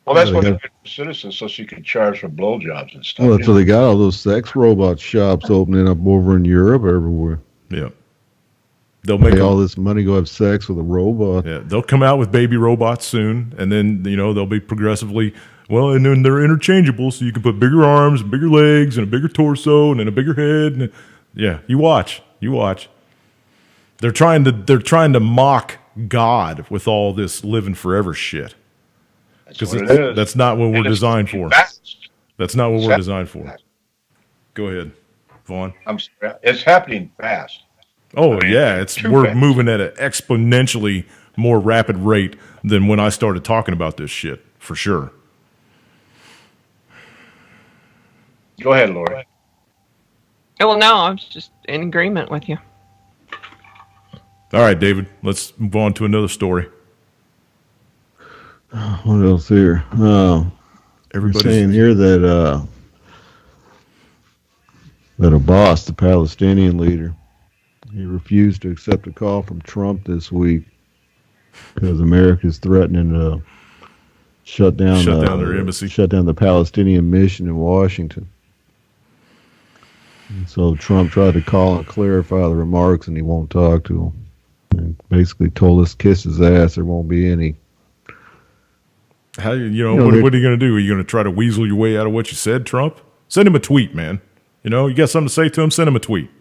Well, that's They what they got- did for citizens, so she could charge for blowjobs and stuff. Well, that's why they got all those sex robot shops opening up over in Europe everywhere. Yeah. They'll make Pay all this money, go have sex with a robot. Yeah, they'll come out with baby robots soon, and then they'll be progressively and then they're interchangeable, so you can put bigger arms, and bigger legs, and a bigger torso, and then a bigger head. And yeah, you watch. They're trying to mock God with all this living forever shit. Because that's not what we're designed for. That's not what we're designed for. Go ahead, Vaughn. I'm sorry. It's happening fast. Oh, yeah, we're moving at an exponentially more rapid rate than when I started talking about this shit, for sure. Go ahead, Lori. Oh, well, no, I was just in agreement with you. All right, David, let's move on to another story. What else here? Everybody's saying here that Abbas, the Palestinian leader, he refused to accept a call from Trump this week because America's threatening to shut down their embassy, shut down the Palestinian mission in Washington. And so Trump tried to call and clarify the remarks, and he won't talk to him. And basically told us kiss his ass. There won't be any. How what are you going to do? Are you going to try to weasel your way out of what you said, Trump? Send him a tweet, man. You got something to say to him? Send him a tweet.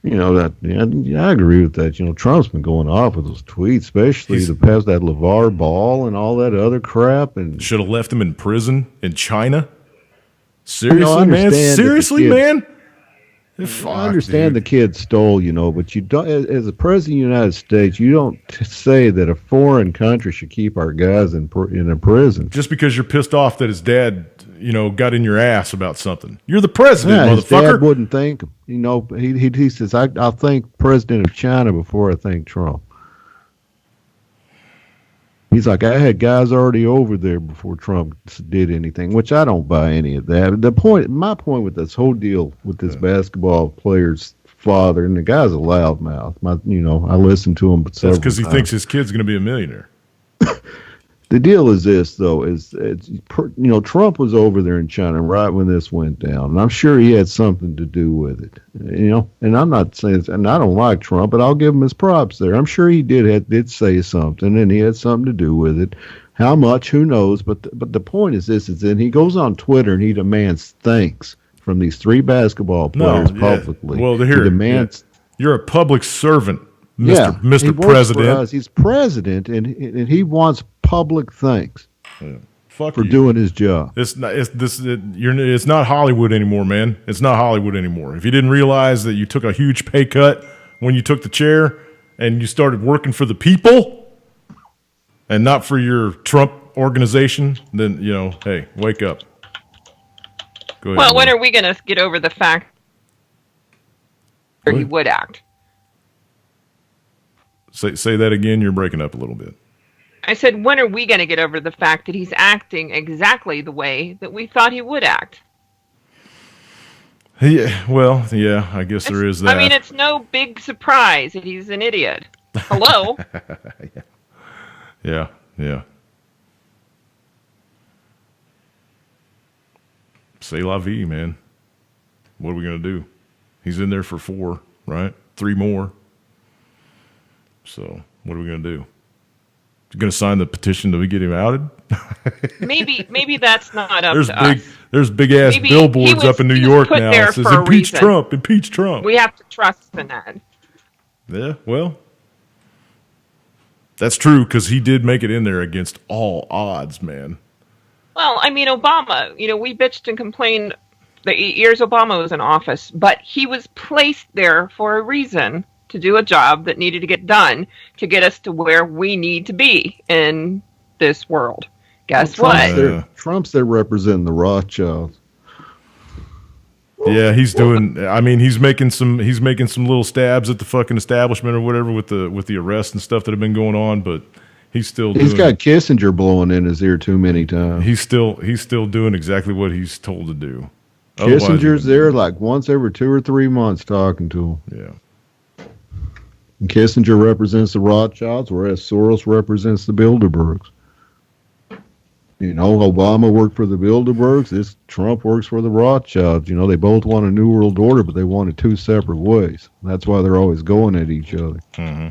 I agree with that. Trump's been going off with those tweets, especially to pass that LeVar Ball and all that other crap. And should have left him in prison in China. Seriously, man. Seriously, man. I understand the kid stole, but you don't. As a president of the United States, you don't say that a foreign country should keep our guys in a prison just because you're pissed off that his dad, got in your ass about something. You're the president, motherfucker. His dad wouldn't think. He says, "I'll thank President of China before I thank Trump." He's like, I had guys already over there before Trump did anything, which I don't buy any of that. My point with this whole deal with this basketball player's father, and the guy's a loudmouth. I listen to him. That's because he thinks his kid's going to be a millionaire. The deal is this, though, Trump was over there in China right when this went down, and I'm sure he had something to do with it, and I'm not saying, and I don't like Trump, but I'll give him his props there. I'm sure he did say something, and he had something to do with it. How much, who knows, but the point is this, is then he goes on Twitter and he demands thanks from these three basketball players publicly. Well, he demands. You're a public servant, Mr. President. He's president, and he wants public thanks for doing his job. It's not Hollywood anymore, man. It's not Hollywood anymore. If you didn't realize that you took a huge pay cut when you took the chair and you started working for the people and not for your Trump organization, then, hey, wake up. Go ahead. Well, when are we going to get over the fact that he would act? Say that again. You're breaking up a little bit. I said, when are we going to get over the fact that he's acting exactly the way that we thought he would act? Yeah, I guess there is that. I mean, it's no big surprise that he's an idiot. Hello? Yeah. C'est la vie, man. What are we going to do? He's in there for 4, right? 3 more. So, what are we going to do? You going to sign the petition that we get him outed? maybe that's not up to us. There's big ass billboards up in New York now that says impeach Trump, impeach Trump. We have to trust in that. Yeah, well, that's true because he did make it in there against all odds, man. Well, I mean, Obama, we bitched and complained the 8 years Obama was in office, but he was placed there for a reason, to do a job that needed to get done to get us to where we need to be in this world. Guess what? Trump's there representing the Rothschilds. Yeah, he's doing. I mean, he's making some little stabs at the fucking establishment or whatever with the arrests and stuff that have been going on, but he's got Kissinger blowing in his ear too many times. He's still doing exactly what he's told to do. Kissinger's there like once every 2 or 3 months talking to him. Yeah. And Kissinger represents the Rothschilds, whereas Soros represents the Bilderbergs. You know, Obama worked for the Bilderbergs. This Trump works for the Rothschilds. You know, they both want a new world order, but they want it two separate ways. That's why they're always going at each other. Mm-hmm.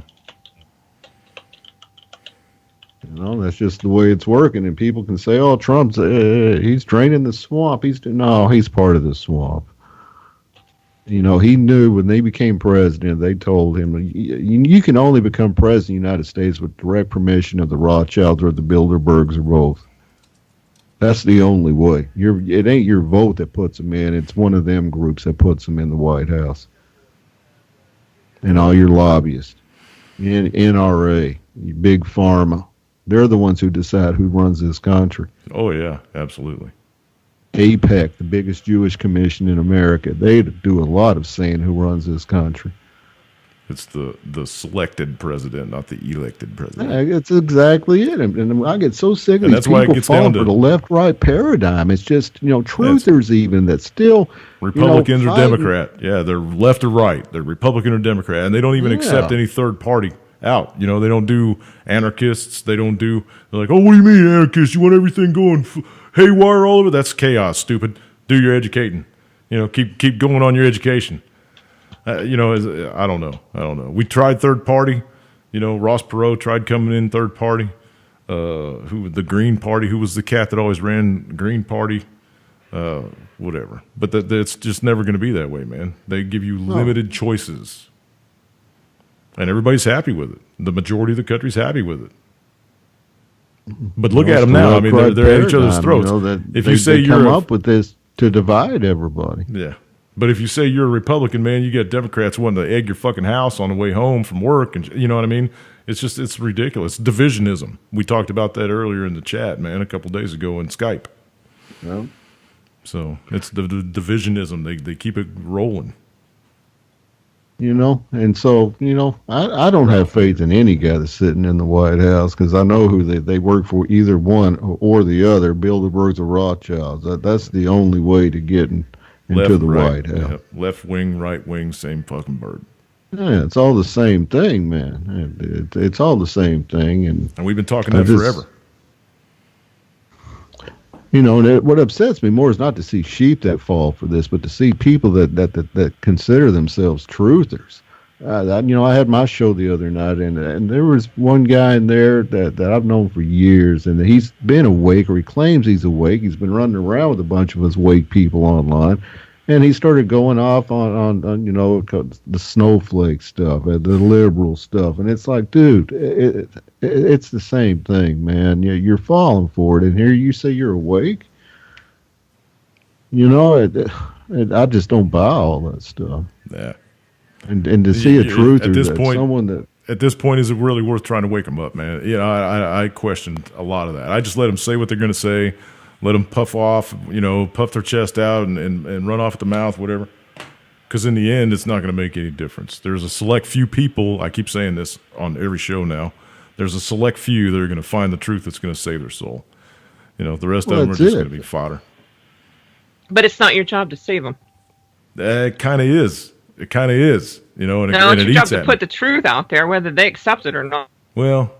You know, that's just the way it's working. And people can say, "Oh, Trump's he's draining the swamp." No, he's part of the swamp. You know, he knew when they became president, they told him, you can only become president of the United States with direct permission of the Rothschilds or the Bilderbergs or both. That's the only way. It ain't your vote that puts him in. It's one of them groups that puts him in the White House. And all your lobbyists, NRA, Big Pharma, they're the ones who decide who runs this country. Oh, yeah, absolutely. APEC, the biggest Jewish commission in America, they do a lot of saying who runs this country. It's the selected president, not the elected president. Yeah, it's exactly it. And I get so sick of And these that's why it people gets falling down to for the left-right paradigm. It's just, you know, truthers even that still, Republicans or fighting. Democrat. Yeah, they're left or right. They're Republican or Democrat. And they don't even accept any third party out. You know, they don't do anarchists. They're like, oh, what do you mean anarchists? You want everything going haywire all over? That's chaos, stupid. Do your educating. You know, keep going on your education. You know, I don't know. We tried third party. You know, Ross Perot tried coming in third party. The Green Party, who was the cat that always ran Green Party. Whatever. But it's just never going to be that way, man. They give you limited choices. And everybody's happy with it. The majority of the country's happy with it. But look at them now. I mean, they're at each other's throats. You know, if you say they come up with this to divide everybody. Yeah. But if you say you're a Republican, man, you get Democrats wanting to egg your fucking house on the way home from work. And you know what I mean? It's ridiculous. Divisionism. We talked about that earlier in the chat, man, a couple days ago in Skype. Yeah. So it's the divisionism. They keep it rolling. You know, and so, you know, I don't have faith in any guy that's sitting in the White House because I know who they work for, either one or the other, Bilderbergs or Rothschilds. That's the only way to get into the White House. Yeah. Left wing, right wing, same fucking bird. Yeah, it's all the same thing, man. It's all the same thing. And we've been talking that forever. You know, and what upsets me more is not to see sheep that fall for this, but to see people that consider themselves truthers. You know, I had my show the other night, and there was one guy in there that I've known for years, and he's been awake, or he claims he's awake. He's been running around with a bunch of us awake people online, and he started going off on you know, the snowflake stuff, the liberal stuff, and it's like, dude, it's the same thing, man. You're falling for it, and here you say you're awake. You know, I just don't buy all that stuff. Yeah. And to see a truther, at this point, is it really worth trying to wake them up, man? You know, I questioned a lot of that. I just let them say what they're going to say, let them puff off, you know, puff their chest out and run off at the mouth, whatever. Because in the end, it's not going to make any difference. There's a select few people, I keep saying this on every show now, there's a select few that are going to find the truth that's going to save their soul. You know, the rest of them are just going to be fodder. But it's not your job to save them. It kind of is. It kind of is, you know, and no, it it's your eats job to put the truth out there, whether they accept it or not. Well,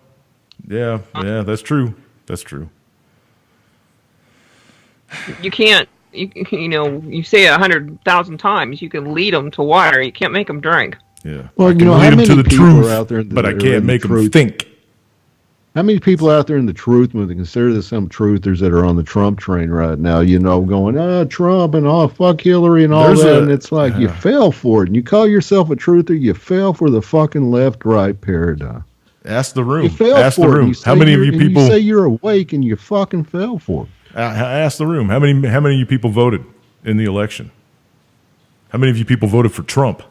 yeah, that's true. That's true. You can't, you know, you say it 100,000 times, you can lead them to water. You can't make them drink. Yeah. Well, you know, lead them to the truth, out there but I can't make them think. How many people out there in the truth movement consider there's some truthers that are on the Trump train right now, you know, going, Trump and fuck Hillary and all that. And it's like, you fell for it. And you call yourself a truther, you fell for the fucking left-right paradigm. Ask the room. You fell Ask for the room. It. How many of you people... You say you're awake and you fucking fell for it. Ask the room. How many of you people voted in the election? How many of you people voted for Trump?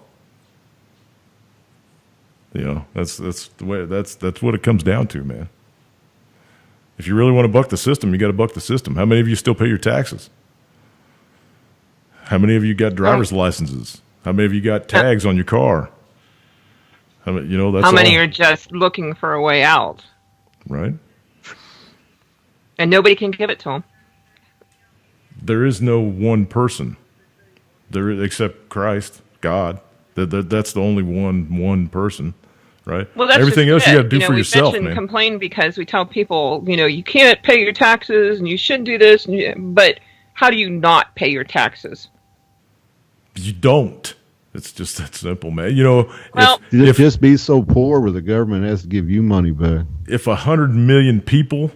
You know, that's the way. That's what it comes down to, man. If you really want to buck the system, you got to buck the system. How many of you still pay your taxes? How many of you got driver's licenses? How many of you got tags on your car? How many are just looking for a way out? Right. And nobody can give it to them. There is no one person, except Christ, God. That's the only one person, right? Well, that's everything else just you got to do we for yourself, bitch and man. complain because we tell people, you can't pay your taxes and you shouldn't do this. But how do you not pay your taxes? You don't. It's just that simple, man. Well, Just be so poor where the government has to give you money back. If 100 million people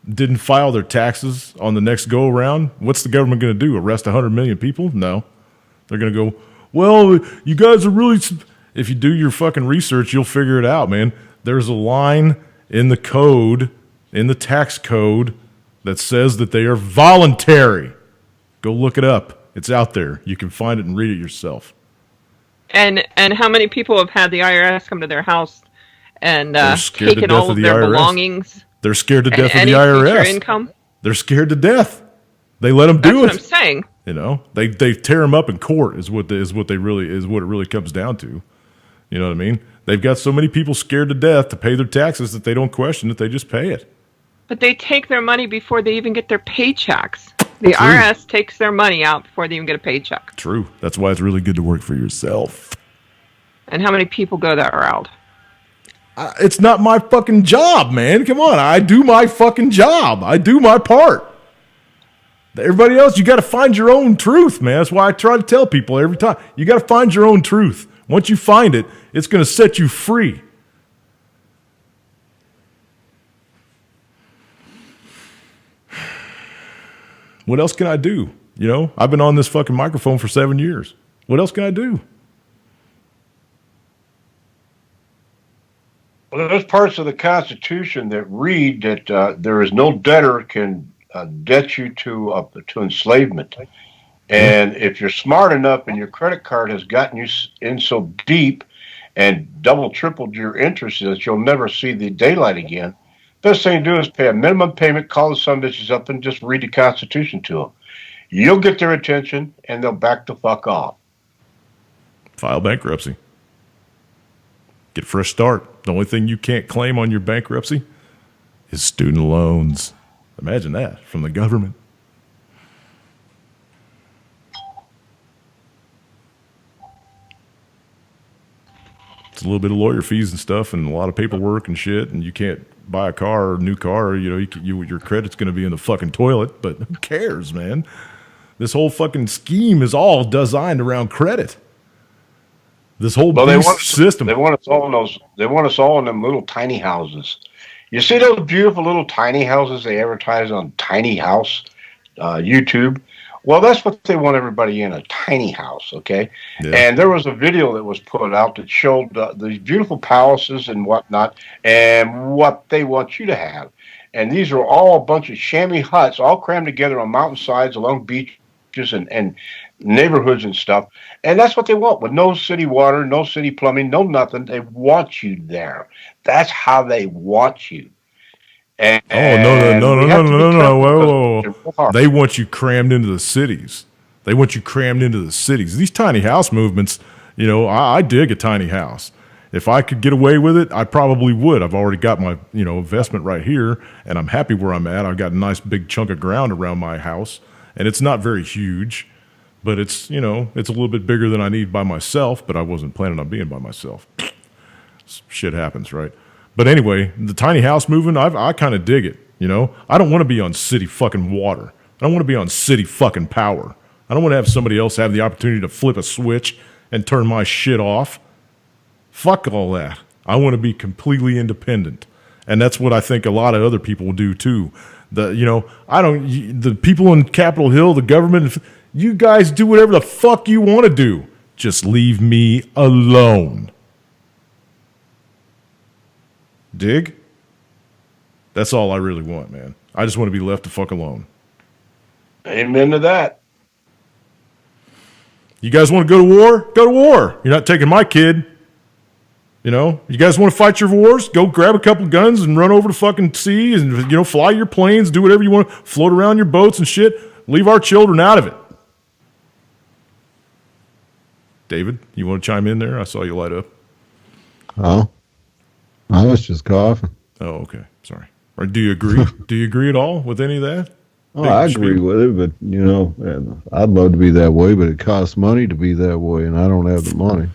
didn't file their taxes on the next go around, what's the government going to do? Arrest 100 million people? No. They're going to go, well, you guys are really... If you do your fucking research, you'll figure it out, man. There's a line in the code, in the tax code, that says that they are voluntary. Go look it up. It's out there. You can find it and read it yourself. And how many people have had the IRS come to their house and taken all of the their IRS. Belongings? They're scared to death of any the IRS. future income? They're scared to death. They let them That's do what it. I'm saying. They tear them up in court is what it really comes down to. You know what I mean? They've got so many people scared to death to pay their taxes that they don't question it. They just pay it. But they take their money before they even get their paychecks. The True. IRS takes their money out before they even get a paycheck. True. That's why it's really good to work for yourself. And how many people go that route? It's not my fucking job, man. Come on. I do my fucking job. I do my part. Everybody else, you got to find your own truth, man. That's why I try to tell people every time. You got to find your own truth. Once you find it, it's going to set you free. What else can I do? I've been on this fucking microphone for 7 years. What else can I do? Well, there's parts of the Constitution that read that there is no debtor can debt you to enslavement. And if you're smart enough and your credit card has gotten you in so deep and double, tripled your interest that you'll never see the daylight again, best thing to do is pay a minimum payment, call the son bitches up, and just read the Constitution to them. You'll get their attention, and they'll back the fuck off. File bankruptcy. Get a fresh start. The only thing you can't claim on your bankruptcy is student loans. Imagine that from the government. It's a little bit of lawyer fees and stuff and a lot of paperwork and shit, and you can't buy a car or a new car. Your credit's going to be in the fucking toilet, but who cares, man? This whole fucking scheme is all designed around credit. This whole system. They want us all in those. They want us all in them little tiny houses. You see those beautiful little tiny houses they advertise on Tiny House, YouTube? Well, that's what they want everybody in, a tiny house, okay? Yeah. And there was a video that was put out that showed these beautiful palaces and whatnot and what they want you to have. And these are all a bunch of shammy huts all crammed together on mountainsides along beaches and neighborhoods and stuff. And that's what they want, with no city water, no city plumbing, no nothing. They want you there. That's how they want you. And no. Whoa. They want you crammed into the cities. These tiny house movements, I dig a tiny house. If I could get away with it, I probably would. I've already got my, investment right here, and I'm happy where I'm at. I've got a nice big chunk of ground around my house, and it's not very huge, but it's, it's a little bit bigger than I need by myself, but I wasn't planning on being by myself. Shit happens, right? But anyway, the tiny house movement, I kind of dig it, I don't want to be on city fucking water. I don't want to be on city fucking power. I don't want to have somebody else have the opportunity to flip a switch and turn my shit off. Fuck all that. I want to be completely independent. And that's what I think a lot of other people will do too. The people in Capitol Hill, the government, you guys do whatever the fuck you want to do. Just leave me alone. Dig? That's all I really want, man. I just want to be left the fuck alone. Amen to that. You guys want to go to war? Go to war. You're not taking my kid. You guys want to fight your wars? Go grab a couple guns and run over the fucking sea and, fly your planes, do whatever you want, float around your boats and shit. Leave our children out of it. David, you want to chime in there? I saw you light up. Oh, I was just coughing. Oh, okay. Sorry. Or do you agree? Do you agree at all with any of that? Oh, I agree with it, but, I'd love to be that way, but it costs money to be that way, and I don't have the money.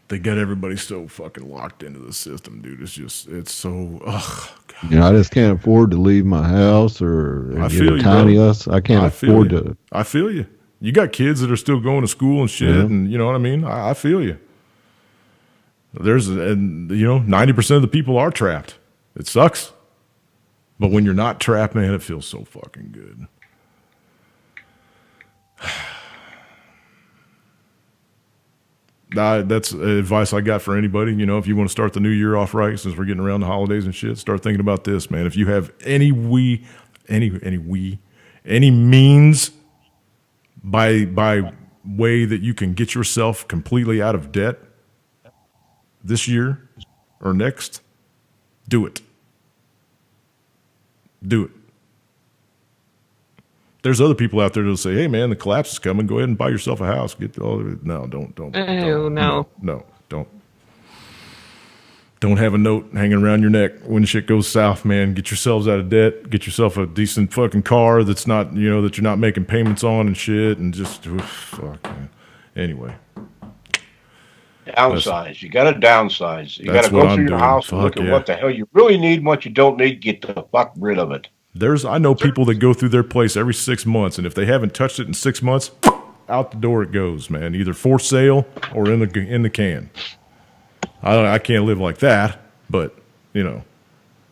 They got everybody so fucking locked into the system, dude. It's so, ugh. God. You know, I just can't afford to leave my house or I get feel a you, tiny bro. house. I can't afford to. I feel you. You got kids that are still going to school and shit, and you know what I mean? I feel you. And 90% of the people are trapped. It sucks. But when you're not trapped, man, it feels so fucking good. That's advice I got for anybody. You know, if you want to start the new year off right, since we're getting around the holidays and shit, start thinking about this, man. If you have any means by way that you can get yourself completely out of debt this year or next, do it. Do it. There's other people out there that'll say, "Hey, man, the collapse is coming. Go ahead and buy yourself a house." No, don't. No. Don't have a note hanging around your neck when shit goes south, man. Get yourselves out of debt. Get yourself a decent fucking car that's not, that you're not making payments on and shit, and just fuck, man. Anyway. Downsize. You got to downsize. You got to go through your house and look at what the hell you really need and what you don't need. Get the fuck rid of it. I know people that go through their place every 6 months, and if they haven't touched it in 6 months, out the door it goes, man. Either for sale or in the can. I can't live like that, but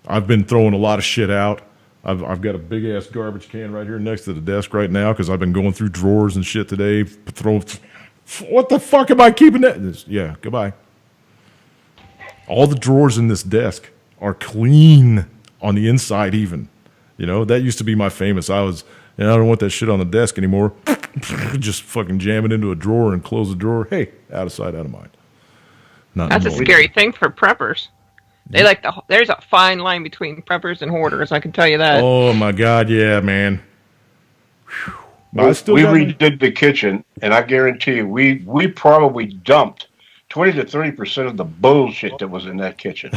I've been throwing a lot of shit out. I've got a big ass garbage can right here next to the desk right now because I've been going through drawers and shit today. What the fuck am I keeping that? Yeah, goodbye. All the drawers in this desk are clean on the inside even. That used to be my famous. I don't want that shit on the desk anymore. Just fucking jam it into a drawer and close the drawer. Hey, out of sight, out of mind. That's a scary thing for preppers. There's a fine line between preppers and hoarders, I can tell you that. Oh my God, yeah, man. We redid the kitchen, and I guarantee you, we probably dumped 20 to 30% of the bullshit that was in that kitchen.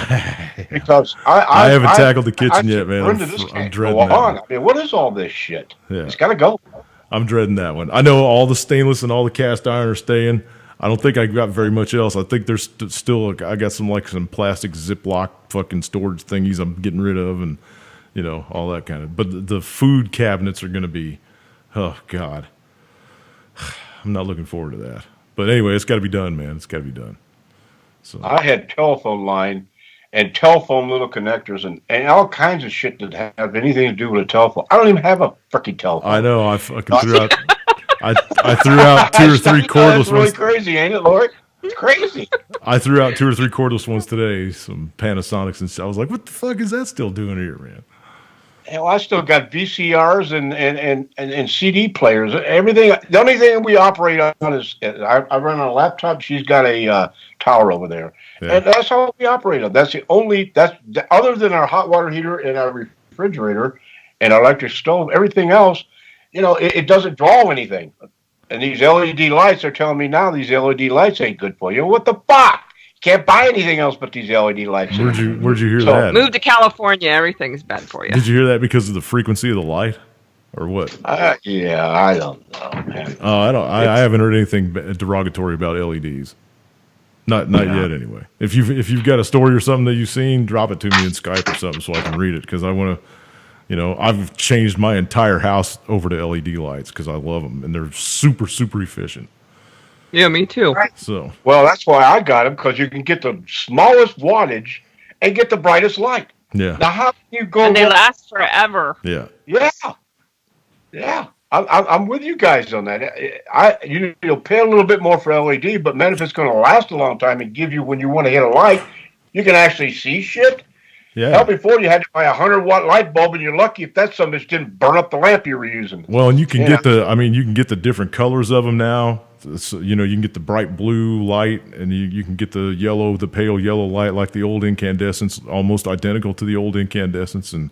Because I haven't tackled the kitchen yet, man. I'm dreading that one. I mean, what is all this shit? Yeah. It's got to go. I'm dreading that one. I know all the stainless and all the cast iron are staying. I don't think I got very much else. I think there's still I got some plastic Ziploc fucking storage thingies I'm getting rid of, and all that kind of. But the food cabinets are going to be, oh God, I'm not looking forward to that. But anyway, it's got to be done, man. It's got to be done. So I had telephone line and telephone little connectors and all kinds of shit that have anything to do with a telephone. I don't even have a freaking telephone. I know. I fucking threw out. I threw out 2 or 3 cordless ones. That's really crazy, ain't it, Lord? It's crazy. I threw out 2 or 3 cordless ones today. Some Panasonics and stuff. I was like, "What the fuck is that still doing here, man?" Hell, I still got VCRs and CD players. Everything. The only thing we operate on is I run on a laptop. She's got a tower over there, and that's how we operate on. That's other than our hot water heater and our refrigerator and our electric stove. Everything else, it doesn't draw anything. And these LED lights are telling me now these LED lights ain't good for you. What the fuck? Can't buy anything else but these LED lights. Where'd you hear that? Move to California, everything's bad for you. Did you hear that because of the frequency of the light, or what? Yeah, I don't know, man. I haven't heard anything derogatory about LEDs. Not yet, anyway. If you've got a story or something that you've seen, drop it to me in Skype or something so I can read it because I want to. I've changed my entire house over to LED lights because I love them and they're super super efficient. Yeah, me too. So well, that's why I got them because you can get the smallest wattage and get the brightest light. Yeah. Now, how can you go? And they last forever. Yeah. Yeah. I'm with you guys on that. You'll pay a little bit more for LED, but man, if it's going to last a long time and give you when you want to hit a light, you can actually see shit. Yeah. Hell, before you had to buy a 100-watt light bulb, and you're lucky if that something didn't burn up the lamp you were using. Well, and you can get the different colors of them now. So, you can get the bright blue light, and you can get the pale yellow light like the old incandescents, almost identical to the old incandescents, and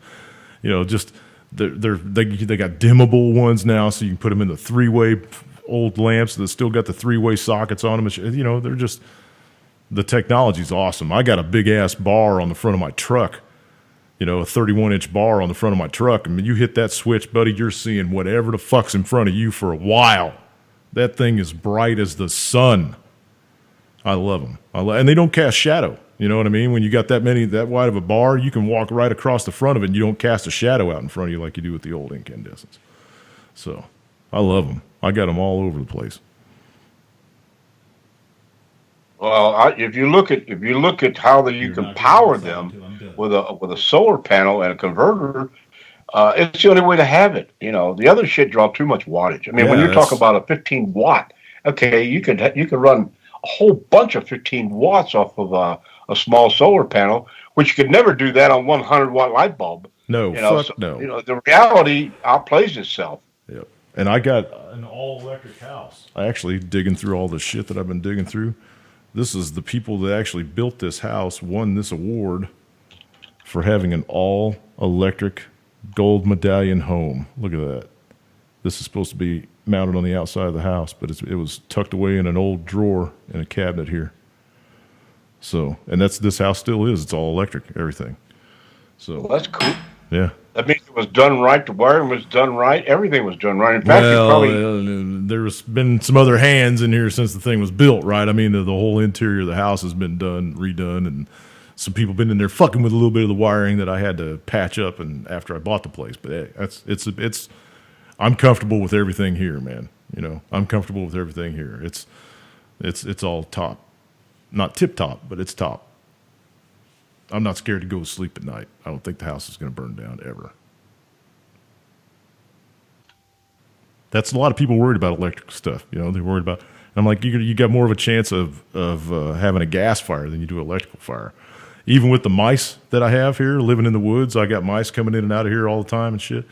just they got dimmable ones now, so you can put them in the 3-way old lamps that still got the 3-way sockets on them. They're just. The technology's awesome. I got a big ass bar on the front of my truck, a 31-inch bar on the front of my truck. I mean, you hit that switch, buddy, you're seeing whatever the fuck's in front of you for a while. That thing is bright as the sun. I love them. And they don't cast shadow. You know what I mean? When you got that wide of a bar, you can walk right across the front of it and you don't cast a shadow out in front of you like you do with the old incandescents. So I love them. I got them all over the place. Well, if you look at how you can power them with a solar panel and a converter, it's the only way to have it. The other shit draw too much wattage. I mean, when you're talking about a 15 watt, okay, you could run a whole bunch of 15 watts off of a small solar panel, which you could never do that on 100 watt light bulb. No, no. The reality outplays itself. Yep. And I got an all electric house. I actually digging through all the shit that I've been digging through. This is the people that actually built this house won this award for having an all electric gold medallion home. Look at that. This is supposed to be mounted on the outside of the house, but it was tucked away in an old drawer in a cabinet here. So, and this house still is. It's all electric, everything. So well, that's cool. Yeah. That means it was done right. The wiring was done right. Everything was done right. In fact, there's been some other hands in here since the thing was built, right? I mean, the whole interior of the house has been redone, and some people been in there fucking with a little bit of the wiring that I had to patch up and after I bought the place. But hey, I'm comfortable with everything here, man. I'm comfortable with everything here. It's all top. Not tip top, but it's top. I'm not scared to go to sleep at night. I don't think the house is going to burn down ever. That's a lot of people worried about electric stuff. They're worried about. And I'm like, you got more of a chance of having a gas fire than you do electrical fire. Even with the mice that I have here, living in the woods, I got mice coming in and out of here all the time and shit.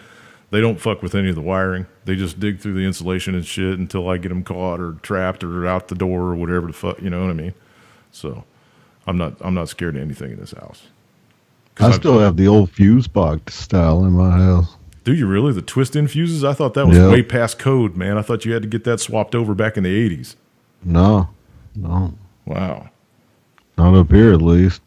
They don't fuck with any of the wiring. They just dig through the insulation and shit until I get them caught or trapped or out the door or whatever the fuck. You know what I mean? So I'm not scared of anything in this house. I still have the old fuse box style in my house. Do you really? The twist-in fuses? I thought that was way past code, man. I thought you had to get that swapped over back in the 80s. No. Wow. Not up here, at least.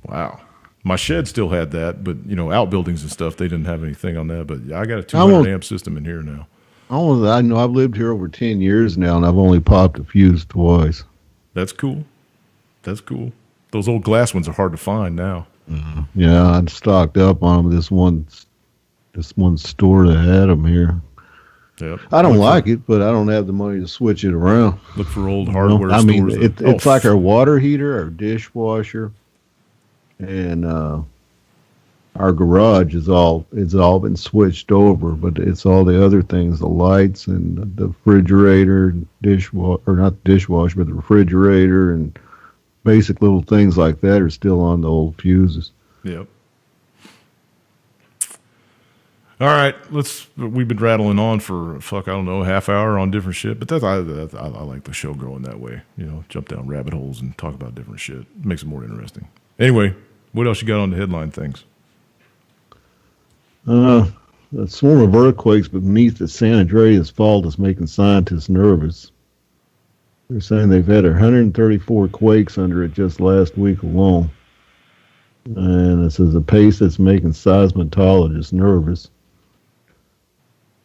Wow. My shed still had that, but, outbuildings and stuff, they didn't have anything on that. But I got a 200 amp system in here now. I know I've lived here over 10 years now, and I've only popped a fuse twice. That's cool. Those old glass ones are hard to find now. Yeah, I'd stocked up on them. This one store that had them here. Yep. I don't like it, but I don't have the money to switch it around. Look for old hardware stores. I mean, it's like our water heater, our dishwasher, and our garage it's all been switched over, but it's all the other things, the lights and the refrigerator, or not the dishwasher, but the refrigerator and basic little things like that are still on the old fuses. Yep. All right, we've been rattling on for a half hour on different shit, but I like the show growing that way. Jump down rabbit holes and talk about different shit. It makes it more interesting. Anyway, what else you got on the headline things? A swarm of earthquakes beneath the San Andreas Fault is making scientists nervous. They're saying they've had 134 quakes under it just last week alone. And it says a pace that's making seismologists nervous.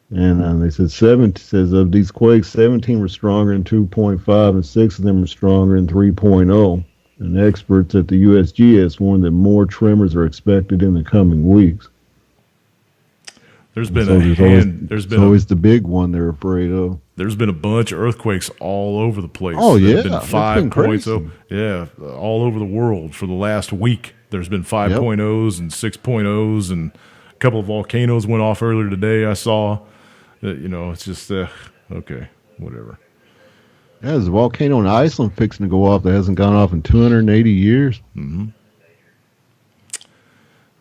And they said of these quakes, 17 were stronger than 2.5 and 6 of them were stronger than 3.0. And experts at the USGS warned that more tremors are expected in the coming weeks. There's been always the big one they're afraid of. There's been a bunch of earthquakes all over the place. Oh, yeah. There's been 5.0. Yeah, all over the world for the last week. There's been 5.0s and 6.0s, and a couple of volcanoes went off earlier today, I saw. It's just, okay, whatever. Yeah, there's a volcano in Iceland fixing to go off that hasn't gone off in 280 years. Mm-hmm.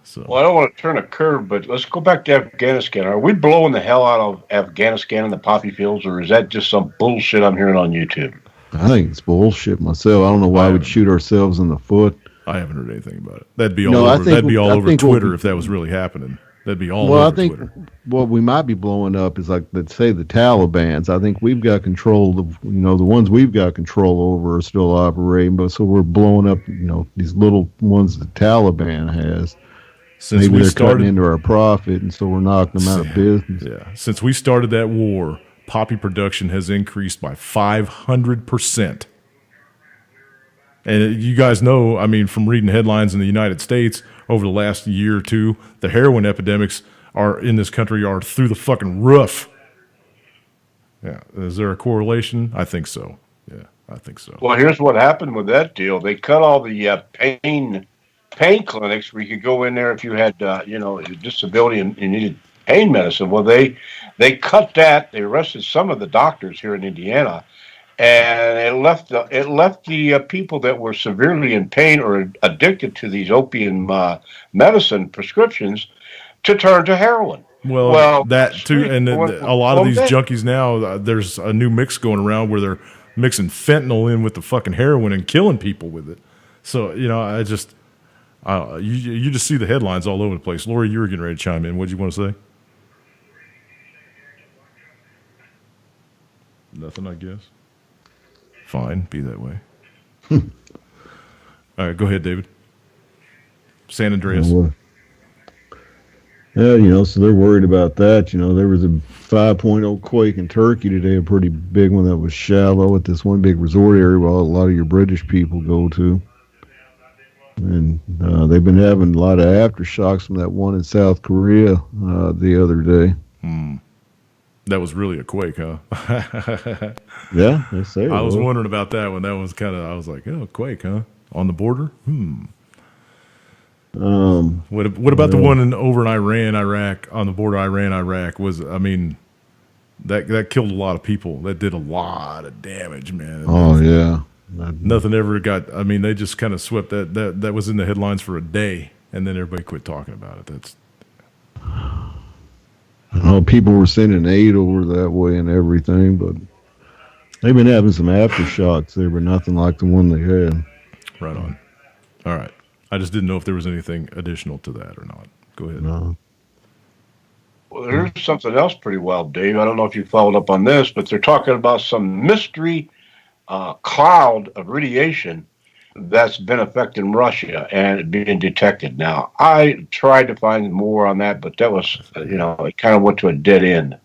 So. Well, I don't want to turn a curve, but let's go back to Afghanistan. Are we blowing the hell out of Afghanistan in the poppy fields, or is that just some bullshit I'm hearing on YouTube? I think it's bullshit myself. I don't know why we'd shoot ourselves in the foot. I haven't heard anything about it. That'd be all over Twitter if that was really happening. That'd be all over Twitter. Well, I think what we might be blowing up is, like, let's say the Taliban's. I think we've got control of, the ones we've got control over are still operating, but so we're blowing up, these little ones the Taliban has. Maybe they're cutting into our profit, and so we're knocking them out of business. Yeah. Since we started that war, poppy production has increased by 500%. And you guys know, I mean, from reading headlines in the United States over the last year or two, the heroin epidemics in this country are through the fucking roof. Yeah. Is there a correlation? I think so. Yeah, I think so. Well, here's what happened with that deal. They cut all the pain clinics where you could go in there if you had, disability and you needed pain medicine. Well, they cut that. They arrested some of the doctors here in Indiana, and it left the people that were severely in pain or addicted to these opium medicine prescriptions to turn to heroin. Well, that too, and a lot of these junkies now, there's a new mix going around where they're mixing fentanyl in with the fucking heroin and killing people with it. So, I just, you just see the headlines all over the place. Lori, you were getting ready to chime in. What did you want to say? Nothing, I guess. Fine, be that way. All right, go ahead, David. San Andreas. Yeah, so they're worried about that. There was a 5.0 quake in Turkey today, a pretty big one that was shallow at this one big resort area where a lot of your British people go to. And they've been having a lot of aftershocks from that one in South Korea the other day. That was really a quake, huh? Yeah, they say I was wondering about that one. That was I was like, oh, quake, huh? On the border? What about the one over in Iraq, on the border Iraq, was, that killed a lot of people. That did a lot of damage, man. Oh, yeah. Nothing ever got, they just kind of swept that was in the headlines for a day, and then everybody quit talking about it. People were sending aid over that way and everything, but they've been having some aftershocks there, but nothing like the one they had. Right on. All right. I just didn't know if there was anything additional to that or not. Go ahead. No. Well, there's something else pretty wild, Dave. I don't know if you followed up on this, but they're talking about some mystery cloud of radiation that's been affecting Russia and being detected. Now, I tried to find more on that, but that was, it kind of went to a dead end.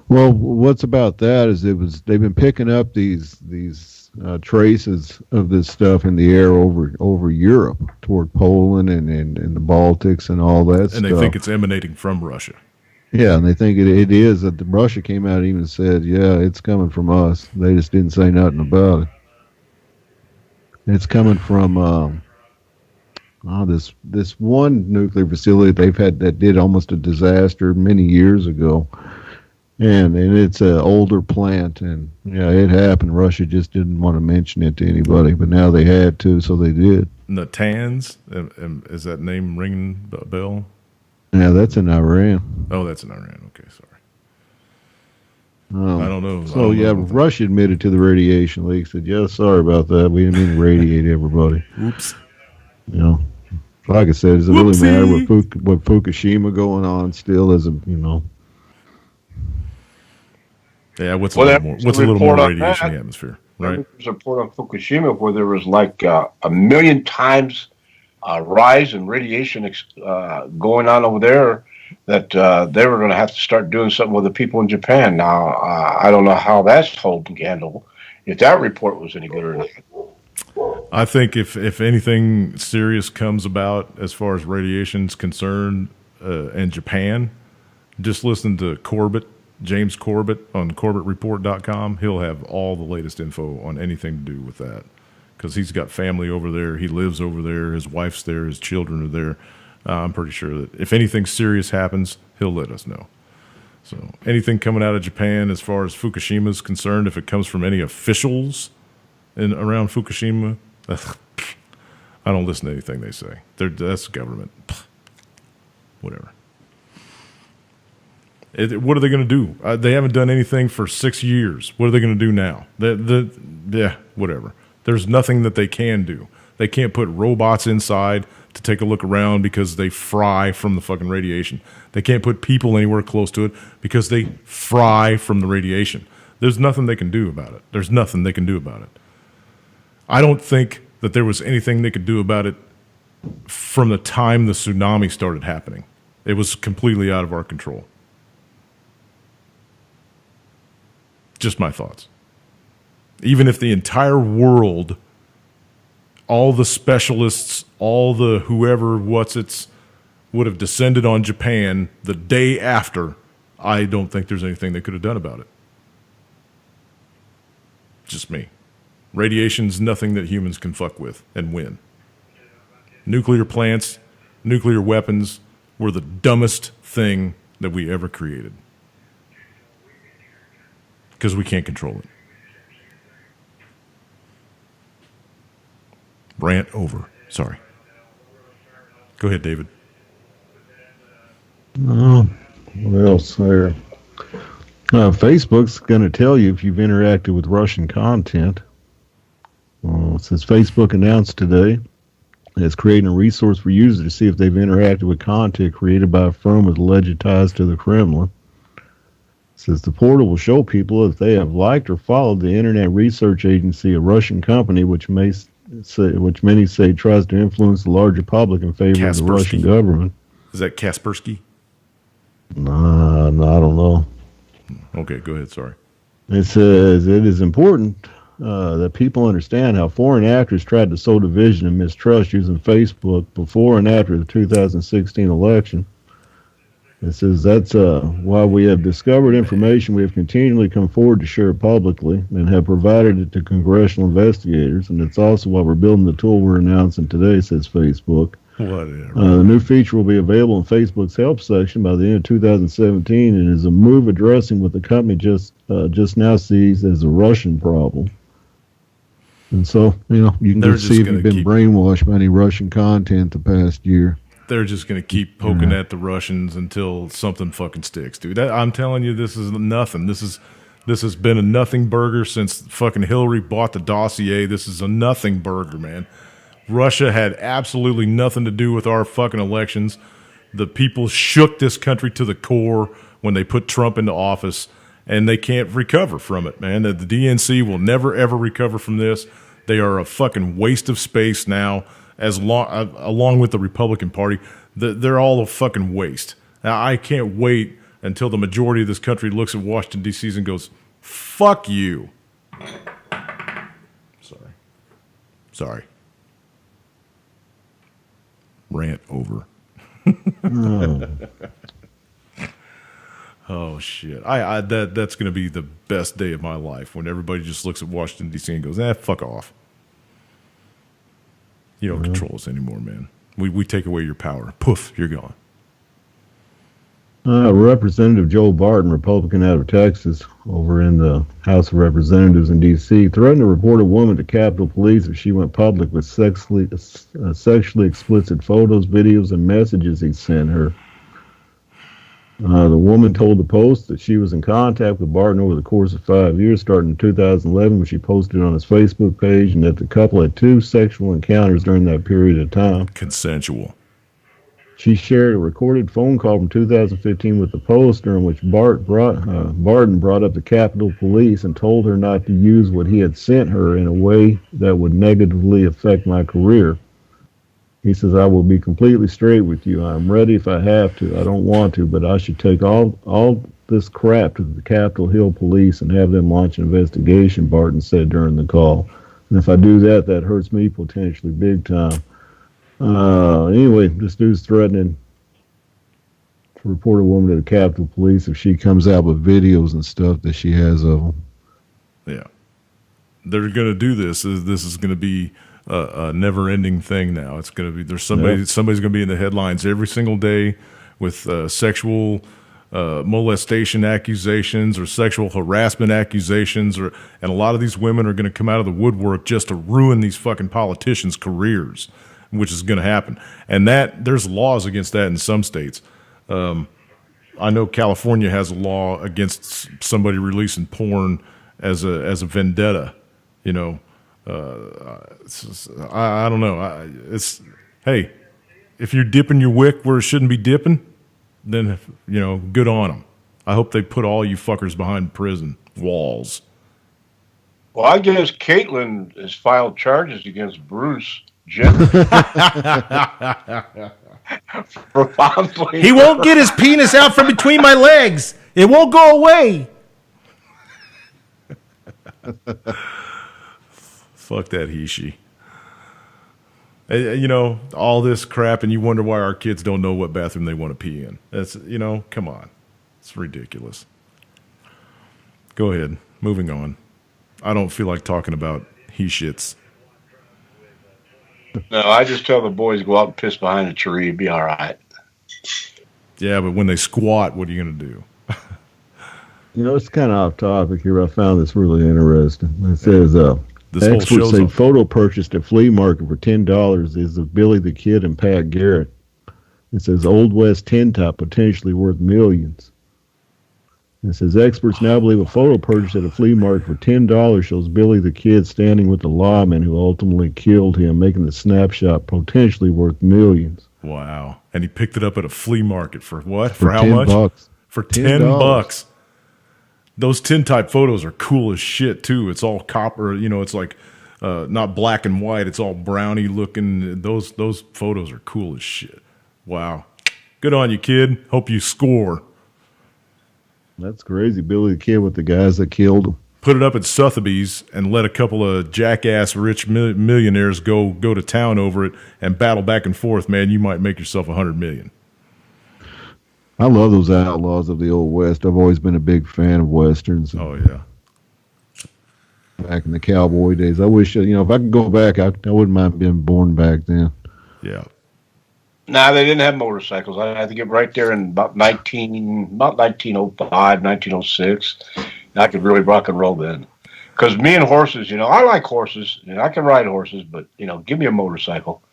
Well, what's about that is they've been picking up these traces of this stuff in the air over Europe toward Poland and the Baltics and all that stuff. And they think it's emanating from Russia. Yeah, and they think it is. That Russia came out and even said, yeah, it's coming from us. They just didn't say nothing about it. It's coming from this one nuclear facility they've had that did almost a disaster many years ago. And it's an older plant, and yeah, it happened. Russia just didn't want to mention it to anybody, but now they had to, so they did. Natanz, is that name ringing a bell? Yeah, that's in Iran. Oh, that's in Iran. Okay, sorry. I don't know. So Russia admitted to the radiation leak. Said, "Yeah, sorry about that. We didn't mean to radiate everybody." Oops. Like I said, does it really matter what Fukushima going on still? Yeah, what's a little more radiation in the atmosphere, right? There's a report on Fukushima where there was like a million times rise in radiation going on over there, that they were going to have to start doing something with the people in Japan. Now, I don't know how that's holding candle, if that report was any good or not. I think if anything serious comes about as far as radiation's concerned in Japan, just listen to James Corbett on CorbettReport.com. He'll have all the latest info on anything to do with that, because he's got family over there. He lives over there. His wife's there. His children are there. I'm pretty sure that if anything serious happens, he'll let us know. So anything coming out of Japan as far as Fukushima is concerned, if it comes from any officials around Fukushima, I don't listen to anything they say. That's government. Whatever. What are they going to do? They haven't done anything for 6 years. What are they going to do now? Whatever. There's nothing that they can do. They can't put robots inside to take a look around because they fry from the fucking radiation. They can't put people anywhere close to it because they fry from the radiation. There's nothing they can do about it. There's nothing they can do about it. I don't think that there was anything they could do about it from the time the tsunami started happening. It was completely out of our control. Just my thoughts. Even if the entire world all the specialists, all the whoever would have descended on Japan the day after, I don't think there's anything they could have done about it. Just me. Radiation's nothing that humans can fuck with and win. Nuclear plants, nuclear weapons were the dumbest thing that we ever created. Because we can't control it. Rant over. Sorry. Go ahead, David. What else there? Facebook's going to tell you if you've interacted with Russian content. It says Facebook announced today it's creating a resource for users to see if they've interacted with content created by a firm with alleged ties to the Kremlin. It says the portal will show people if they have liked or followed the Internet Research Agency, a Russian company which many say tries to influence the larger public in favor of the Russian government. Is that Kaspersky? No, I don't know. Okay, go ahead. Sorry. It says it is important that people understand how foreign actors tried to sow division and mistrust using Facebook before and after the 2016 election. It says that's why we have discovered information we have continually come forward to share publicly and have provided it to congressional investigators. And it's also why we're building the tool we're announcing today, says Facebook. Whatever. The new feature will be available in Facebook's help section by the end of 2017 and is a move addressing what the company just now sees as a Russian problem. And so, you can just see if you've been brainwashed by any Russian content the past year. They're just going to keep poking at the Russians until something fucking sticks, dude. I'm telling you, this is nothing. This has been a nothing burger since fucking Hillary bought the dossier. This is a nothing burger, man. Russia had absolutely nothing to do with our fucking elections. The people shook this country to the core when they put Trump into office, and they can't recover from it, man. The DNC will never, ever recover from this. They are a fucking waste of space now, along with the Republican Party. They're all a fucking waste. Now, I can't wait until the majority of this country looks at Washington, D.C. and goes, fuck you. Sorry. Rant over. Oh shit! That's gonna be the best day of my life when everybody just looks at Washington D.C. and goes, fuck off. You don't control us anymore, man. We take away your power. Poof, you're gone. Representative Joe Barton, Republican out of Texas, over in the House of Representatives in D.C., threatened to report a woman to Capitol Police if she went public with sexually explicit photos, videos, and messages he sent her. The woman told the Post that she was in contact with Barton over the course of 5 years, starting in 2011 when she posted on his Facebook page, and that the couple had 2 sexual encounters during that period of time. Consensual. She shared a recorded phone call from 2015 with the Post, during which Barton brought up the Capitol Police and told her not to use what he had sent her in a way that would negatively affect my career. He says, I will be completely straight with you. I'm ready if I have to. I don't want to, but I should take all this crap to the Capitol Hill Police and have them launch an investigation, Barton said during the call. And if I do that, that hurts me potentially big time. Anyway, this dude's threatening to report a woman to the Capitol Police if she comes out with videos and stuff that she has of them. Yeah. They're going to do this. This is going to be a never-ending thing now. It's going to be somebody's going to be in the headlines every single day with sexual molestation accusations or sexual harassment accusations, and a lot of these women are going to come out of the woodwork just to ruin these fucking politicians' careers, which is going to happen. And there's laws against that in some states. I know California has a law against somebody releasing porn as a vendetta. I don't know. Hey, if you're dipping your wick where it shouldn't be dipping, then good on them. I hope they put all you fuckers behind prison walls. Well, I guess Caitlin has filed charges against Bruce Jenner. He won't get his penis out from between my legs. It won't go away. Fuck that he, she. You know, all this crap, and you wonder why our kids don't know what bathroom they want to pee in. That's, you know, come on. It's ridiculous. Go ahead. Moving on. I don't feel like talking about he shits. No, I just tell the boys go out and piss behind a tree, it'd be all right. Yeah, but when they squat, what are you going to do? You know, it's kind of off topic here. I found this really interesting. It says, experts say photo purchased at flea market for $10 is of Billy the Kid and Pat Garrett. It says Old West tin top potentially worth millions. It says experts now believe a photo purchased at a flea market for $10 shows Billy the Kid standing with the lawman who ultimately killed him, making the snapshot potentially worth millions. Wow. And he picked it up at a flea market for what? For how $10 much? Bucks. For $10. Those tin type photos are cool as shit too. It's all copper, you know, it's like not black and white, it's all browny looking. Those photos are cool as shit. Wow. Good on you, kid. Hope you score. That's crazy. Billy the Kid with the guys that killed him. Put it up at Sotheby's and let a couple of jackass rich millionaires go to town over it and battle back and forth, man. You might make yourself $100 million. I love those outlaws of the Old West. I've always been a big fan of Westerns. Oh, yeah. Back in the cowboy days. I wish, you know, if I could go back, I wouldn't mind being born back then. Yeah. Nah, they didn't have motorcycles. I had to get right there in about 1905, 1906. I could really rock and roll then. Because me and horses, you know, I like horses, and I can ride horses, but, you know, give me a motorcycle.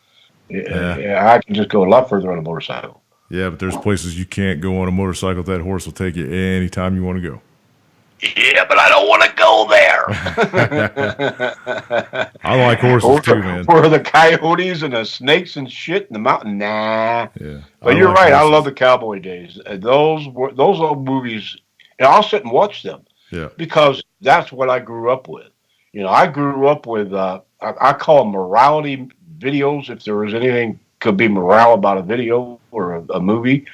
Yeah. I can just go a lot further on a motorcycle. Yeah, but there's places you can't go on a motorcycle. That horse will take you anytime you want to go. Yeah, but I don't want to go there. I like horses too, man. Where the coyotes and the snakes and shit in the mountain, nah. Yeah, but you're right. Horses. I love the cowboy days. Those old movies, and I'll sit and watch them. Yeah, because that's what I grew up with. You know, I grew up with I call them morality videos. If there was anything could be morale about a video or a movie.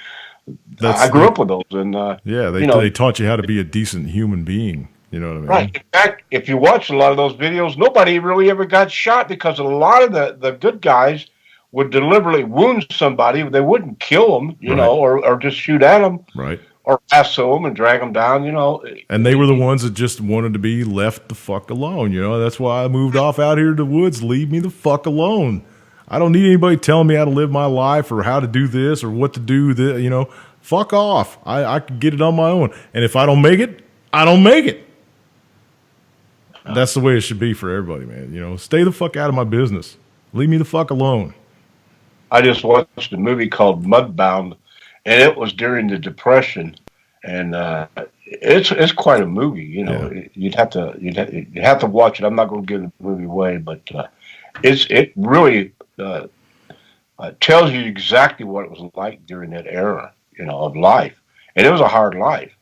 I grew up with those, and they taught you how to be a decent human being. You know what I mean? Right. In fact, if you watch a lot of those videos, nobody really ever got shot because a lot of the good guys would deliberately wound somebody. They wouldn't kill them, you know, or just shoot at them, right? Or lasso them and drag them down, you know. And they were the ones that just wanted to be left the fuck alone. You know, that's why I moved off out here to the woods. Leave me the fuck alone. I don't need anybody telling me how to live my life or how to do this or what to do. You know, fuck off. I can get it on my own. And if I don't make it, I don't make it. That's the way it should be for everybody, man. You know, stay the fuck out of my business. Leave me the fuck alone. I just watched a movie called Mudbound, and it was during the Depression, and it's quite a movie. You know, you'd have to watch it. I'm not going to give the movie away, but it really tells you exactly what it was like during that era, you know, of life, and it was a hard life.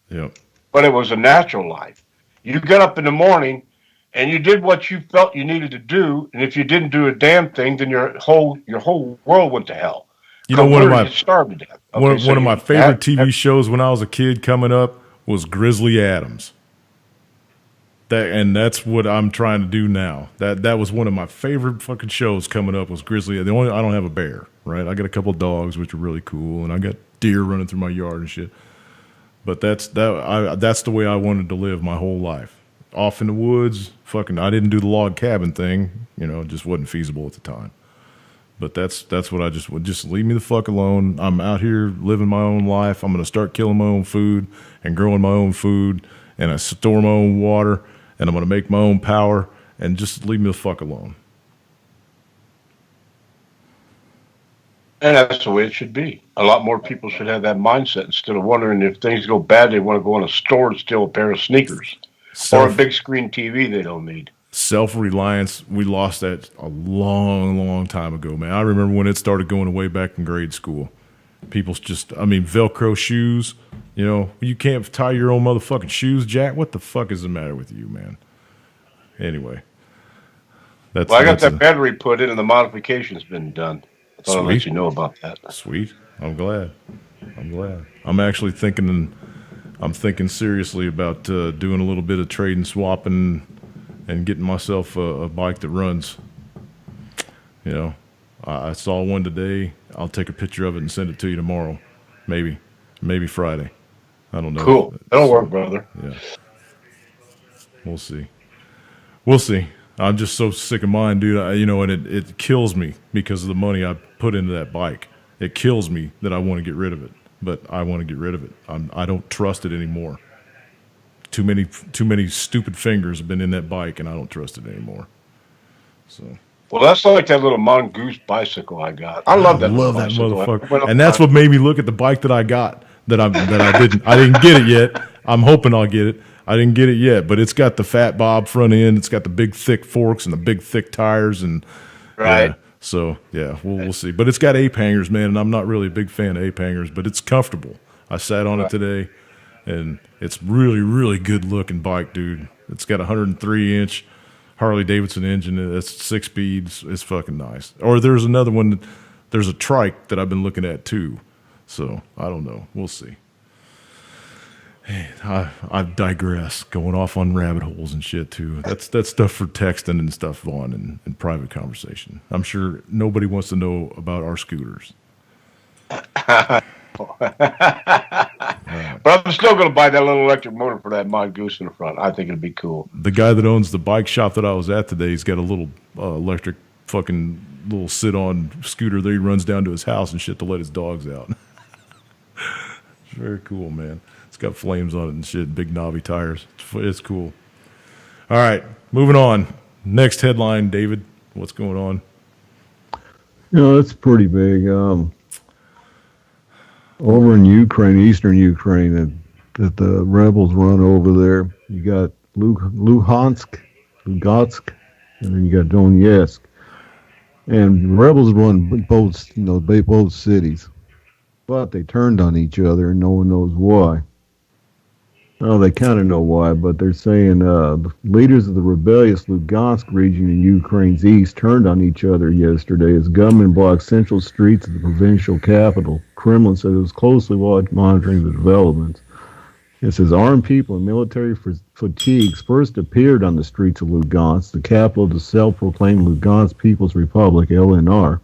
Yeah, but it was a natural life. You got up in the morning and you did what you felt you needed to do, and if you didn't do a damn thing, then your whole world went to hell. You know, one of my favorite TV shows when I was a kid coming up was Grizzly Adams. That's what I'm trying to do now. That was one of my favorite fucking shows coming up was Grizzly. I don't have a bear, right? I got a couple of dogs, which are really cool, and I got deer running through my yard and shit. But that's the way I wanted to live my whole life. Off in the woods, fucking. I didn't do the log cabin thing, you know, it just wasn't feasible at the time. But that's what I just would just leave me the fuck alone. I'm out here living my own life. I'm gonna start killing my own food and growing my own food, and I store my own water, and I'm gonna make my own power, and just leave me the fuck alone. And that's the way it should be. A lot more people should have that mindset instead of wondering if things go bad, they want to go in a store and steal a pair of sneakers or a big screen TV they don't need. Self-reliance, we lost that a long, long time ago, man. I remember when it started going away back in grade school. People's Velcro shoes. You know, you can't tie your own motherfucking shoes, Jack. What the fuck is the matter with you, man? Anyway. I got that battery put in and the modification's been done. I thought I'd let you know about that. Sweet. I'm glad. I'm actually thinking seriously about doing a little bit of trade and swapping and getting myself a bike that runs. You know, I saw one today. I'll take a picture of it and send it to you tomorrow. Maybe Friday. I don't know. Cool. That'll work, brother. Yeah. We'll see. We'll see. I'm just so sick of mine, dude. And it kills me because of the money I put into that bike. It kills me that I want to get rid of it, but I want to get rid of it. I don't trust it anymore. Too many stupid fingers have been in that bike, and I don't trust it anymore. So. Well, that's like that little mongoose bicycle I got. I love that motherfucker, and that's what made me look at the bike that I got. I didn't get it yet. I'm hoping I'll get it. I didn't get it yet, but it's got the fat bob front end. It's got the big thick forks and the big thick tires, and right. Yeah, so yeah, we'll see. But it's got ape hangers, man, and I'm not really a big fan of ape hangers, but it's comfortable. I sat on it today, and it's really, really good looking bike, dude. It's got a 103-inch Harley Davidson engine. That's 6 speeds. It's fucking nice. Or there's another one. There's a trike that I've been looking at too. So I don't know. We'll see. Hey, I digress, going off on rabbit holes and shit too. That's stuff for texting and stuff, Vaughn, and private conversation. I'm sure nobody wants to know about our scooters. But I'm still going to buy that little electric motor for that mongoose in the front. I think it'd be cool. The guy that owns the bike shop that I was at today, he's got a little electric fucking little sit-on scooter that he runs down to his house and shit to let his dogs out. It's very cool, man. It's got flames on it and shit, big knobby tires. It's cool. All right, moving on. Next headline, David. What's going on? It's pretty big. Over in Ukraine, eastern Ukraine, that the rebels run over there. You got Luhansk, and then you got Donetsk. And rebels run both cities. But they turned on each other, and no one knows why. Well, they kind of know why, but they're saying the leaders of the rebellious Lugansk region in Ukraine's east turned on each other yesterday as gunmen blocked central streets of the provincial capital. Kremlin said it was closely monitoring the developments. It says armed people and military fatigues first appeared on the streets of Lugansk, the capital of the self-proclaimed Lugansk People's Republic, LNR,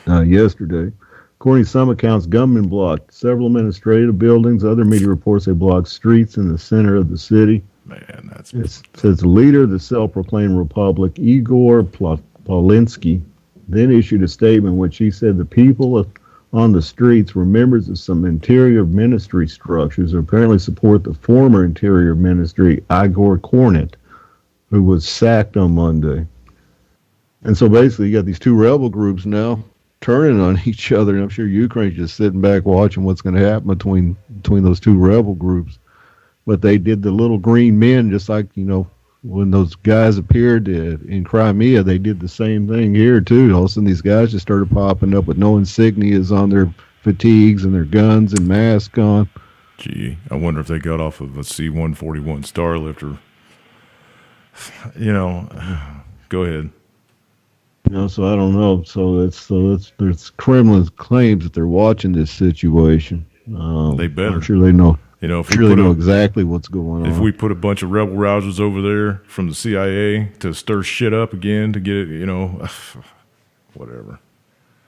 yesterday. According to some accounts, gunmen blocked several administrative buildings. Other media reports they blocked streets in the center of the city. Man, it says the leader of the self-proclaimed republic, Igor Polinsky, then issued a statement in which he said the people on the streets were members of some interior ministry structures who apparently support the former interior ministry, Igor Kornet, who was sacked on Monday. And so basically you got these two rebel groups now turning on each other, and I'm sure Ukraine's just sitting back watching what's going to happen between those two rebel groups. But they did the little green men, just like, when those guys appeared in Crimea, they did the same thing here too. All of a sudden these guys just started popping up with no insignias on their fatigues and their guns and masks on. Gee, I wonder if they got off of a C-141 Starlifter. Go ahead. So I don't know. There's Kremlin claims that they're watching this situation. They better. I'm sure they know. If they know exactly what's going on. If we put a bunch of rebel rousers over there from the CIA to stir shit up again to get it, whatever.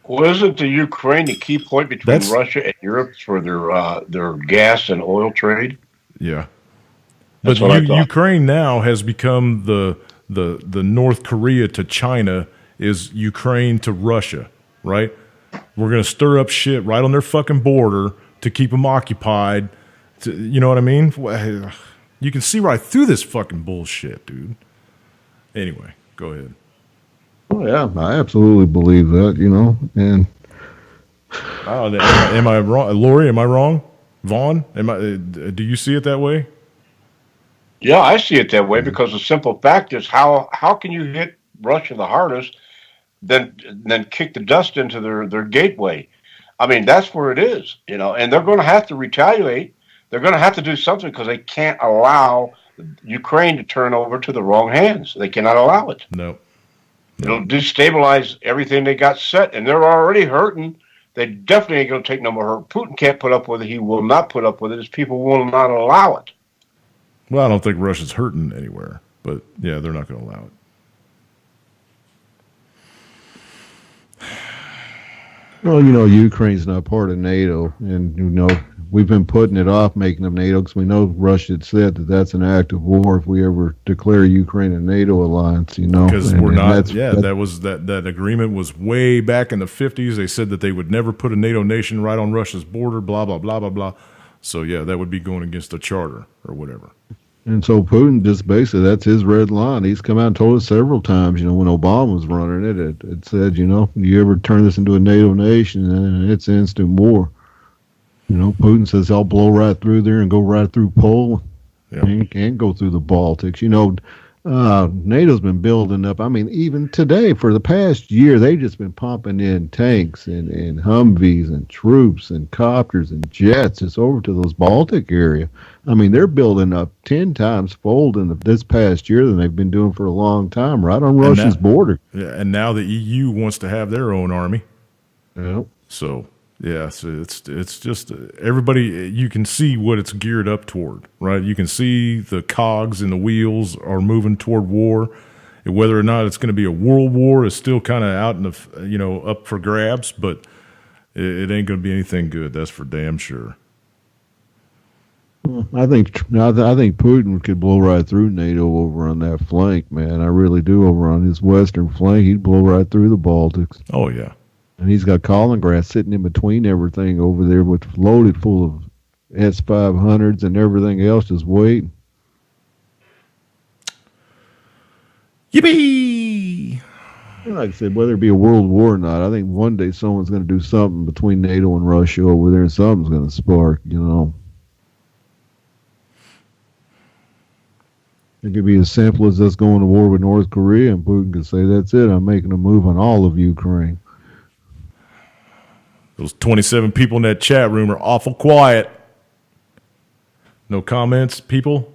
Well, isn't the Ukraine the key point between Russia and Europe for their gas and oil trade? Yeah, but Ukraine now has become the North Korea to China is Ukraine to Russia, right? We're going to stir up shit right on their fucking border to keep them occupied. You know what I mean? You can see right through this fucking bullshit, dude. Anyway, go ahead. Oh, yeah, I absolutely believe that, and... am I wrong? Lori, am I wrong? Vaughn, do you see it that way? Yeah, I see it that way because the simple fact is how can you hit Russia the hardest, then kick the dust into their gateway? I mean, that's where it is, and they're going to have to retaliate. They're going to have to do something because they can't allow Ukraine to turn over to the wrong hands. They cannot allow it. No. It'll destabilize everything they got set, and they're already hurting. They definitely ain't going to take no more hurt. Putin can't put up with it. He will not put up with it. His people will not allow it. Well, I don't think Russia's hurting anywhere, but yeah, they're not going to allow it. Well, Ukraine's not part of NATO, and we've been putting it off making them NATO because we know Russia had said that that's an act of war if we ever declare Ukraine a NATO alliance. Because we're and not. That agreement was way back in the 50s. They said that they would never put a NATO nation right on Russia's border. Blah blah blah blah blah. So yeah, that would be going against the charter or whatever. And so Putin just basically, that's his red line. He's come out and told us several times, when Obama was running it said, you ever turn this into a NATO nation, and it's instant war. Putin says I'll blow right through there and go right through Poland. Yep. You can't go through the Baltics. NATO's been building up. I mean, even today, for the past year, they've just been pumping in tanks and Humvees and troops and copters and jets just over to those Baltic area. I mean, they're building up 10 times fold in this past year than they've been doing for a long time, right on Russia's border. Yeah, and now the EU wants to have their own army. Yep. So yeah, so it's just everybody. You can see what it's geared up toward, right? You can see the cogs and the wheels are moving toward war. And whether or not it's going to be a world war is still kind of out in the up for grabs, but it ain't going to be anything good. That's for damn sure. I think Putin could blow right through NATO over on that flank, man. I really do. Over on his western flank, he'd blow right through the Baltics. Oh yeah. And he's got Kaliningrad sitting in between everything over there, loaded full of S-500s and everything else, just waiting. Yippee! Like I said, whether it be a world war or not, I think one day someone's going to do something between NATO and Russia over there, and something's going to spark, It could be as simple as us going to war with North Korea, and Putin could say, that's it, I'm making a move on all of Ukraine. Those 27 people in that chat room are awful quiet. No comments, people?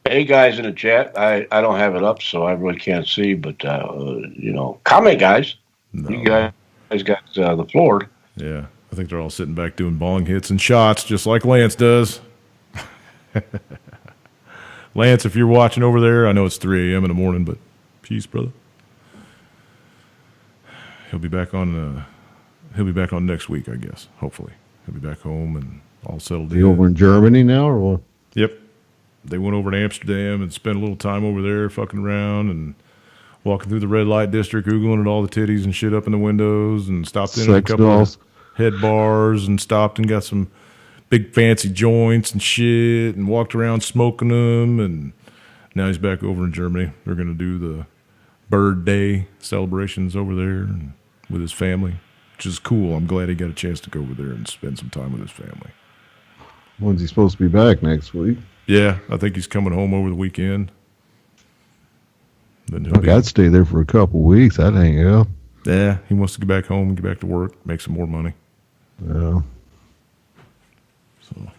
Hey, guys in the chat. I don't have it up, so I really can't see. But, comment, guys. No. You guys got the floor. Yeah, I think they're all sitting back doing bong hits and shots, just like Lance does. Lance, if you're watching over there, I know it's 3 a.m. in the morning, but peace, brother. He'll be back on next week, I guess. Hopefully, he'll be back home and all settled in. He over in Germany now, or what? Yep, they went over to Amsterdam and spent a little time over there, fucking around and walking through the red light district, oogling at all the titties and shit up in the windows, and stopped in at a couple of head bars and stopped and got some big fancy joints and shit, and walked around smoking them. And now he's back over in Germany. They're gonna do the Bird Day celebrations over there and with his family, which is cool. I'm glad he got a chance to go over there and spend some time with his family. When's he supposed to be back next week? Yeah, I think he's coming home over the weekend. Then I'd stay there for a couple weeks. I'd hang out. Yeah, he wants to get back home and get back to work, make some more money. Yeah. So,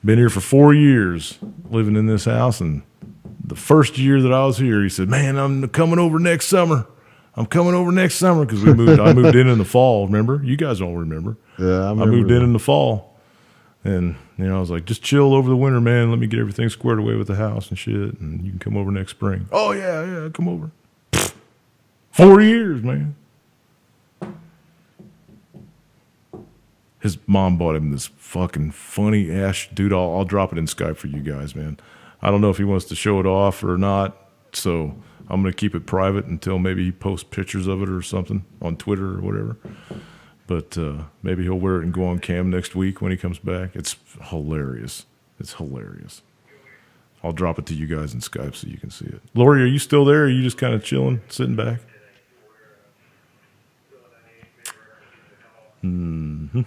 been here for 4 years, living in this house, and the first year that I was here, he said, "Man, I'm coming over next summer. I'm coming over next summer," because we moved. I moved in the fall. Remember? You guys all remember? Yeah, I moved in the fall, and I was like, "Just chill over the winter, man. Let me get everything squared away with the house and shit, and you can come over next spring." Oh yeah, come over. 4 years, man. His mom bought him this fucking funny ass dude. I'll drop it in Skype for you guys, man. I don't know if he wants to show it off or not, so I'm going to keep it private until maybe he posts pictures of it or something on Twitter or whatever. But maybe he'll wear it and go on cam next week when he comes back. It's hilarious. It's hilarious. I'll drop it to you guys in Skype so you can see it. Lori, are you still there, or are you just kind of chilling, sitting back? Mm-hmm.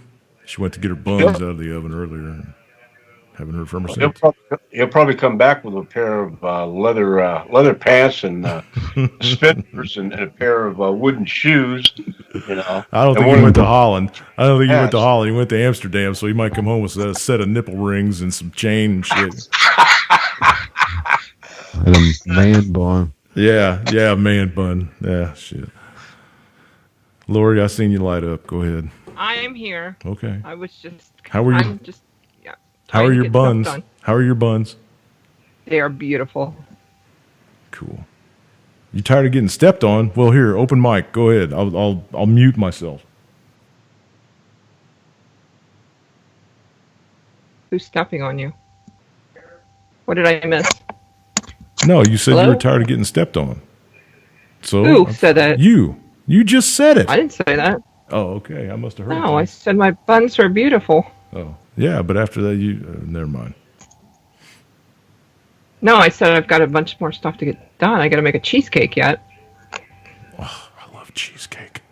She went to get her buns out of the oven earlier and haven't heard from her since. He'll probably come back with a pair of leather pants and spinners and a pair of wooden shoes. I don't think he went to Holland. He went to Amsterdam, so he might come home with a set of nipple rings and some chain and shit. And a man bun. Yeah, man bun. Yeah, shit. Lori, I seen you light up. Go ahead. I am here. Okay. I was just. How are you? I'm just. Yeah. How are your buns? How are your buns? They are beautiful. Cool. You tired of getting stepped on? Well, here, open mic. Go ahead. I'll mute myself. Who's stepping on you? What did I miss? No, you said Hello? you were tired of getting stepped on. So Who said that? You just said it. I didn't say that. Oh, okay. I must have heard. No, I said my buns are beautiful. Oh, yeah, but after that, never mind. No, I said I've got a bunch more stuff to get done. I got to make a cheesecake yet. Oh, I love cheesecake.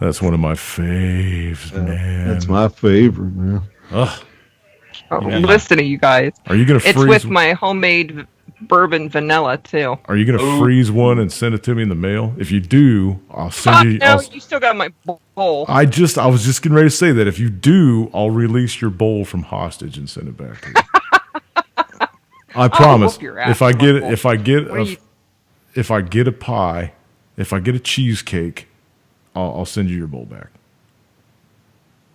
That's one of my faves, man. That's my favorite, man. Ugh. Oh, yeah. Listen to you guys. Are you gonna freeze? It's with my homemade bourbon vanilla too. Are you gonna freeze one and send it to me in the mail? If you do, I'll send you. No, you still got my bowl. I was just getting ready to say that if you do, I'll release your bowl from hostage and send it back to you. I promise. If I get a pie, if I get a cheesecake, I'll send you your bowl back.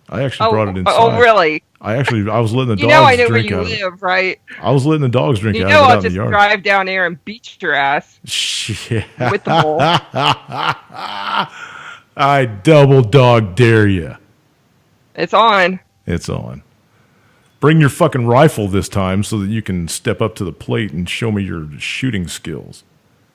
I actually brought it inside. Oh, really? I was letting the dogs drink out of it. You know I know where you live, right? I was letting the dogs drink out of it I'll out in the just yard. drive down there and beat your ass. Shit. With the bowl. I double dog dare you. It's on. It's on. Bring your fucking rifle this time so that you can step up to the plate and show me your shooting skills.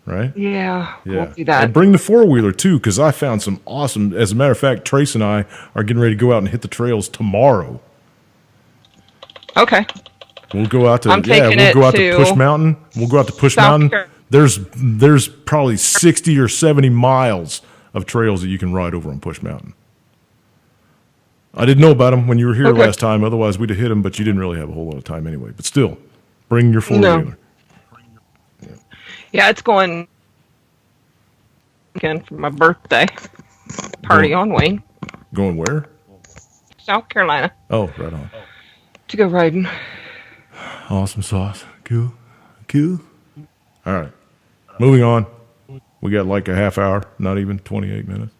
Right? Yeah. We'll do that. And bring the four-wheeler, too, because I found some awesome... As a matter of fact, Trace and I are getting ready to go out and hit the trails tomorrow. Okay. We'll go out to... to Push Mountain. We'll go out to Push Mountain. There's probably 60 or 70 miles of trails that you can ride over on Push Mountain. I didn't know about them when you were here last time. Otherwise, we'd have hit them, but you didn't really have a whole lot of time anyway. But still, bring your four-wheeler. No. Yeah, it's going again for my birthday party on Wayne. Going where? South Carolina. Oh, right on. To go riding. Awesome sauce. Cool. All right. Moving on. We got like a half hour, not even 28 minutes.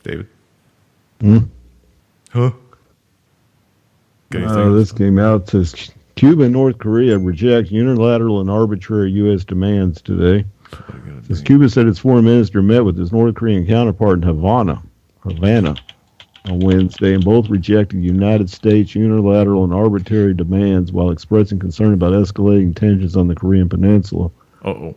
David? Huh? This came out, says Cuba and North Korea reject unilateral and arbitrary U.S. demands today. As Cuba said its foreign minister met with its North Korean counterpart in Havana on Wednesday, and both rejected United States unilateral and arbitrary demands while expressing concern about escalating tensions on the Korean Peninsula. It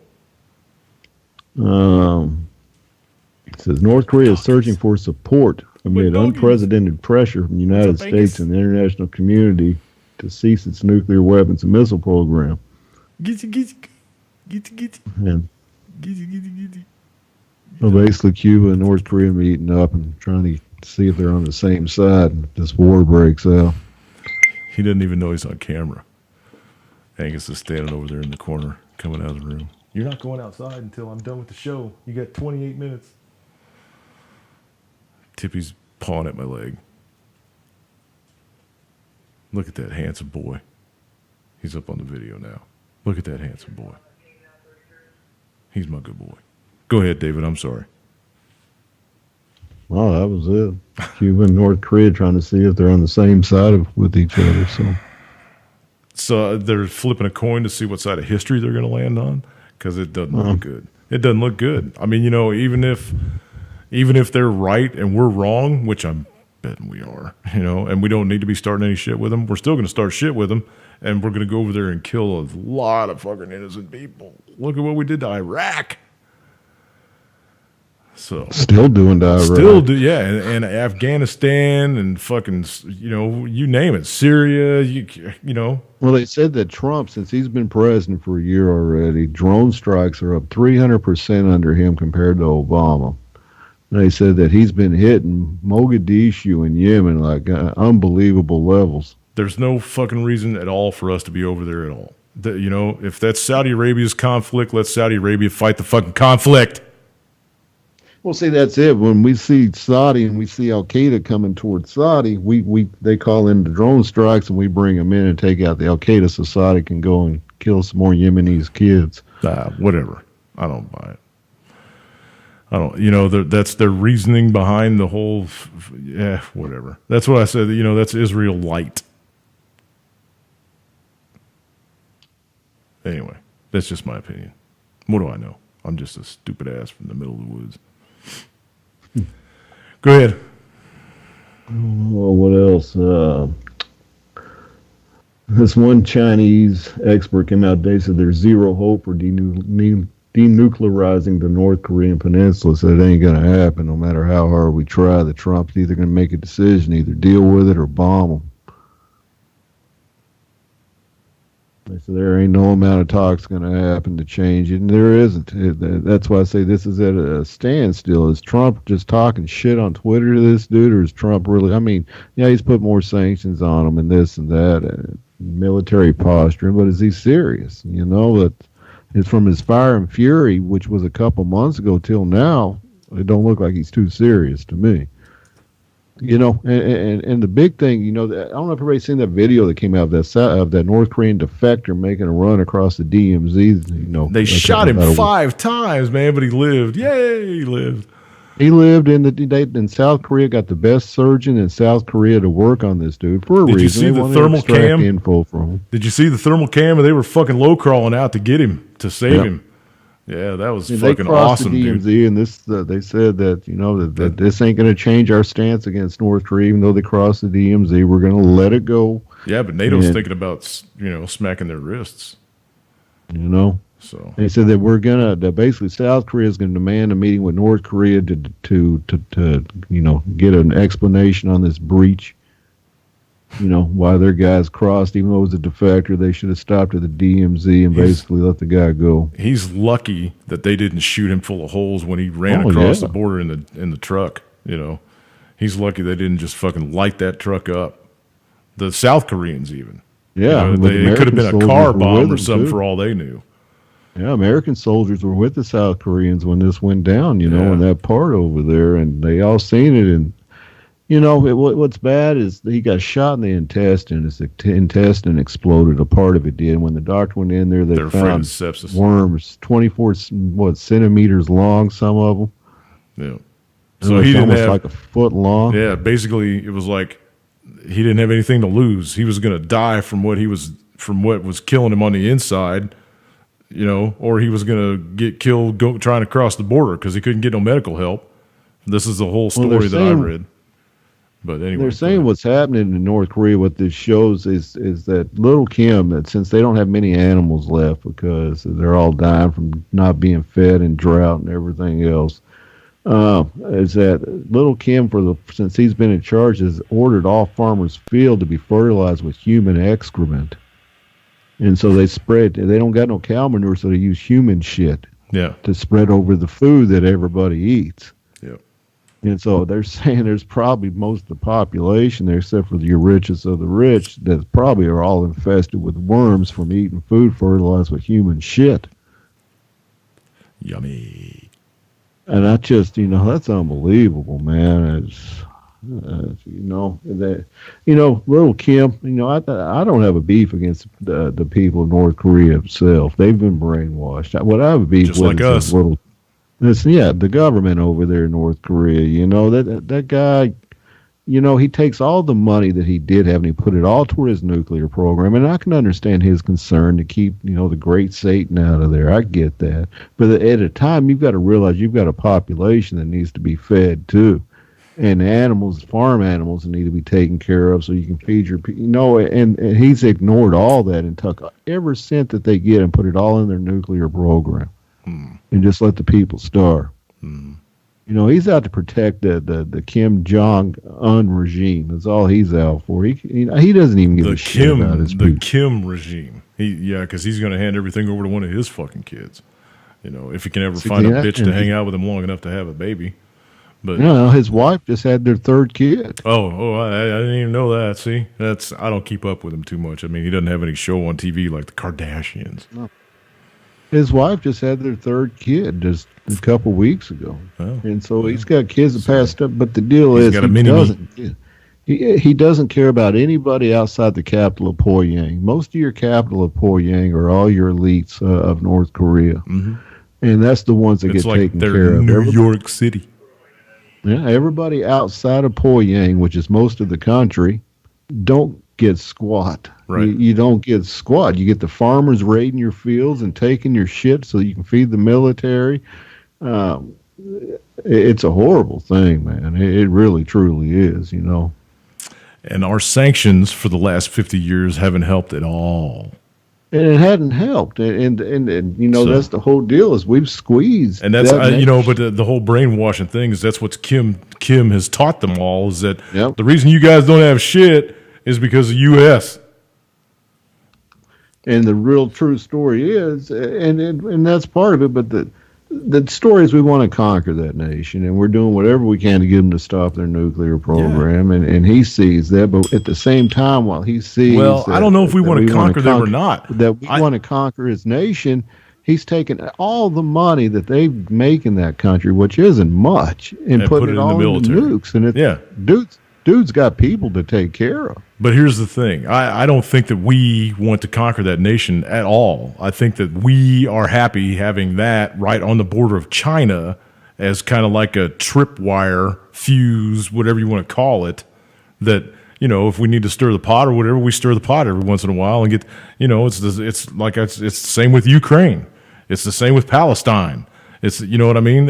says North Korea is searching for support amid unprecedented pressure from the United States and the international community to cease its nuclear weapons and missile program. Well, basically, Cuba and North Korea are meeting up and trying to see if they're on the same side if this war breaks out. He doesn't even know he's on camera. Angus is standing over there in the corner, coming out of the room. You're not going outside until I'm done with the show. You got 28 minutes. Tippy's pawing at my leg. Look at that handsome boy. He's up on the video now. Look at that handsome boy. He's my good boy. Go ahead, David. I'm sorry. Well, that was it. Cuba and North Korea trying to see if they're on the same side with each other. So they're flipping a coin to see what side of history they're going to land on, because it doesn't look good. It doesn't look good. I mean, even if they're right and we're wrong, which I'm betting we are, and we don't need to be starting any shit with them, we're still going to start shit with them, and we're going to go over there and kill a lot of fucking innocent people. Look at what we did to Iraq. So still doing to Iraq. And Afghanistan and fucking, you name it, Syria, Well, they said that Trump, since he's been president for a year already, drone strikes are up 300% under him compared to Obama. And they said that he's been hitting Mogadishu and Yemen like unbelievable levels. There's no fucking reason at all for us to be over there at all. If that's Saudi Arabia's conflict, let Saudi Arabia fight the fucking conflict. Well, see, that's it. When we see Saudi and we see Al Qaeda coming towards Saudi, they call in the drone strikes and we bring them in and take out the Al Qaeda so Saudi can go and kill some more Yemenis kids. Whatever. I don't buy it. I don't. That's their reasoning behind the whole. Whatever. That's what I said. That's Israel light. Anyway, That's just my opinion. What do I know? I'm just a stupid ass from the middle of the woods. Go ahead. Well, what else? This one Chinese expert came out today, said there's zero hope for denuclearizing the North Korean peninsula. Said it ain't going to happen no matter how hard we try. The Trump's either going to make a decision, either deal with it or bomb them. They said there ain't no amount of talk's going to happen to change it, and there isn't. That's why I say this is at a standstill. Is Trump just talking shit on Twitter to this dude, or is Trump really? I mean, yeah, he's put more sanctions on him and this and that, military posturing, but is he serious? You know, that it's from his fire and fury, which was a couple months ago, till now. It don't look like he's too serious to me. You know, and the big thing, you know, I don't know if everybody's seen that video that came out of that North Korean defector making a run across the DMZ. You know, they shot him 5 times, man, but he lived. Yay, he lived. He lived in South Korea. Got the best surgeon in South Korea to work on this dude for a reason. Did you see the thermal cam? Info from him. Did you see the thermal cam? They were fucking low crawling out to get him, to save him. Yeah, that was fucking awesome, the DMZ, dude. And this, they said that, you know, that this ain't going to change our stance against North Korea. Even though they crossed the DMZ, we're going to let it go. Yeah, but NATO's thinking about, you know, smacking their wrists. You know, so they said that that basically South Korea is going to demand a meeting with North Korea to you know, get an explanation on this breach. You know, why their guys crossed, even though it was a defector, they should have stopped at the DMZ and basically let the guy go. He's lucky that they didn't shoot him full of holes when he ran across the border in the truck. You know, he's lucky they didn't just fucking light that truck up. The South Koreans even. Yeah, you know, it could have been a car bomb or something for all they knew. Yeah, American soldiers were with the South Koreans when this went down. You know, in that part over there, and they all seen it. And you know, what's bad is he got shot in the intestine. His intestine exploded. A part of it did. When the doctor went in there, they found worms 24 centimeters long. Some of them. Yeah. So he didn't almost have like a foot long. Yeah. Basically, it was like he didn't have anything to lose. He was going to die from what was killing him on the inside. You know, or he was going to get killed trying to cross the border because he couldn't get no medical help. This is the whole story that I read. But anyway, they're saying what's happening in North Korea. What this shows is that little Kim, that since they don't have many animals left because they're all dying from not being fed and drought and everything else, is that little Kim, since he's been in charge, has ordered all farmers' field to be fertilized with human excrement, and so they spread. They don't got no cow manure, so they use human shit. To spread over the food that everybody eats. And so they're saying there's probably most of the population there, except for the richest of the rich, that probably are all infested with worms from eating food fertilized with human shit. Yummy. And I just, you know, that's unbelievable, man. It's, little Kim, you know, I don't have a beef against the people of North Korea itself. They've been brainwashed. What I have a beef with is the government over there in North Korea. You know, that guy, you know, he takes all the money that he did have and he put it all toward his nuclear program. And I can understand his concern to keep, you know, the great Satan out of there. I get that. But at a time, you've got to realize you've got a population that needs to be fed too. And animals, farm animals, need to be taken care of so you can feed your people. You know, and he's ignored all that and took every cent that they get and put it all in their nuclear program. And just let the people starve. You know, he's out to protect the Kim Jong-un regime. That's all he's out for. He doesn't even give a shit about his people. The Kim regime. Because he's going to hand everything over to one of his fucking kids. You know, if he can ever find a bitch to hang out with him long enough to have a baby. But no, his wife just had their third kid. I didn't even know that. See, I don't keep up with him too much. I mean, he doesn't have any show on TV like the Kardashians. No. His wife just had their third kid just a couple weeks ago. And so he's got kids that passed up. But the deal is he doesn't care about anybody outside the capital of Pyongyang. Most of your capital of Pyongyang are all your elites of North Korea. Mm-hmm. And that's the ones that get taken care of. New York City. Yeah, everybody outside of Pyongyang, which is most of the country, don't get squat. Right. You don't get squat. You get the farmers raiding your fields and taking your shit so you can feed the military. It's a horrible thing, man. It really, truly is, And our sanctions for the last 50 years haven't helped at all. And it hadn't helped. And so, that's the whole deal is we've squeezed. And that's, but the whole brainwashing thing is that's what Kim has taught them all is that the reason you guys don't have shit is because of U.S. And the real true story is, and that's part of it, but the story is we want to conquer that nation, and we're doing whatever we can to get them to stop their nuclear program, and he sees that, but at the same time, while he sees I don't know if we want to conquer them or not. That we want to conquer his nation, he's taking all the money that they make in that country, which isn't much, and putting it all in the military. Nukes, and dude's got people to take care of. But here's the thing. I don't think that we want to conquer that nation at all. I think that we are happy having that right on the border of China as kind of like a tripwire, fuse, whatever you want to call it, that, if we need to stir the pot or whatever, we stir the pot every once in a while and get, it's the same with Ukraine. It's the same with Palestine. It's, you know what I mean?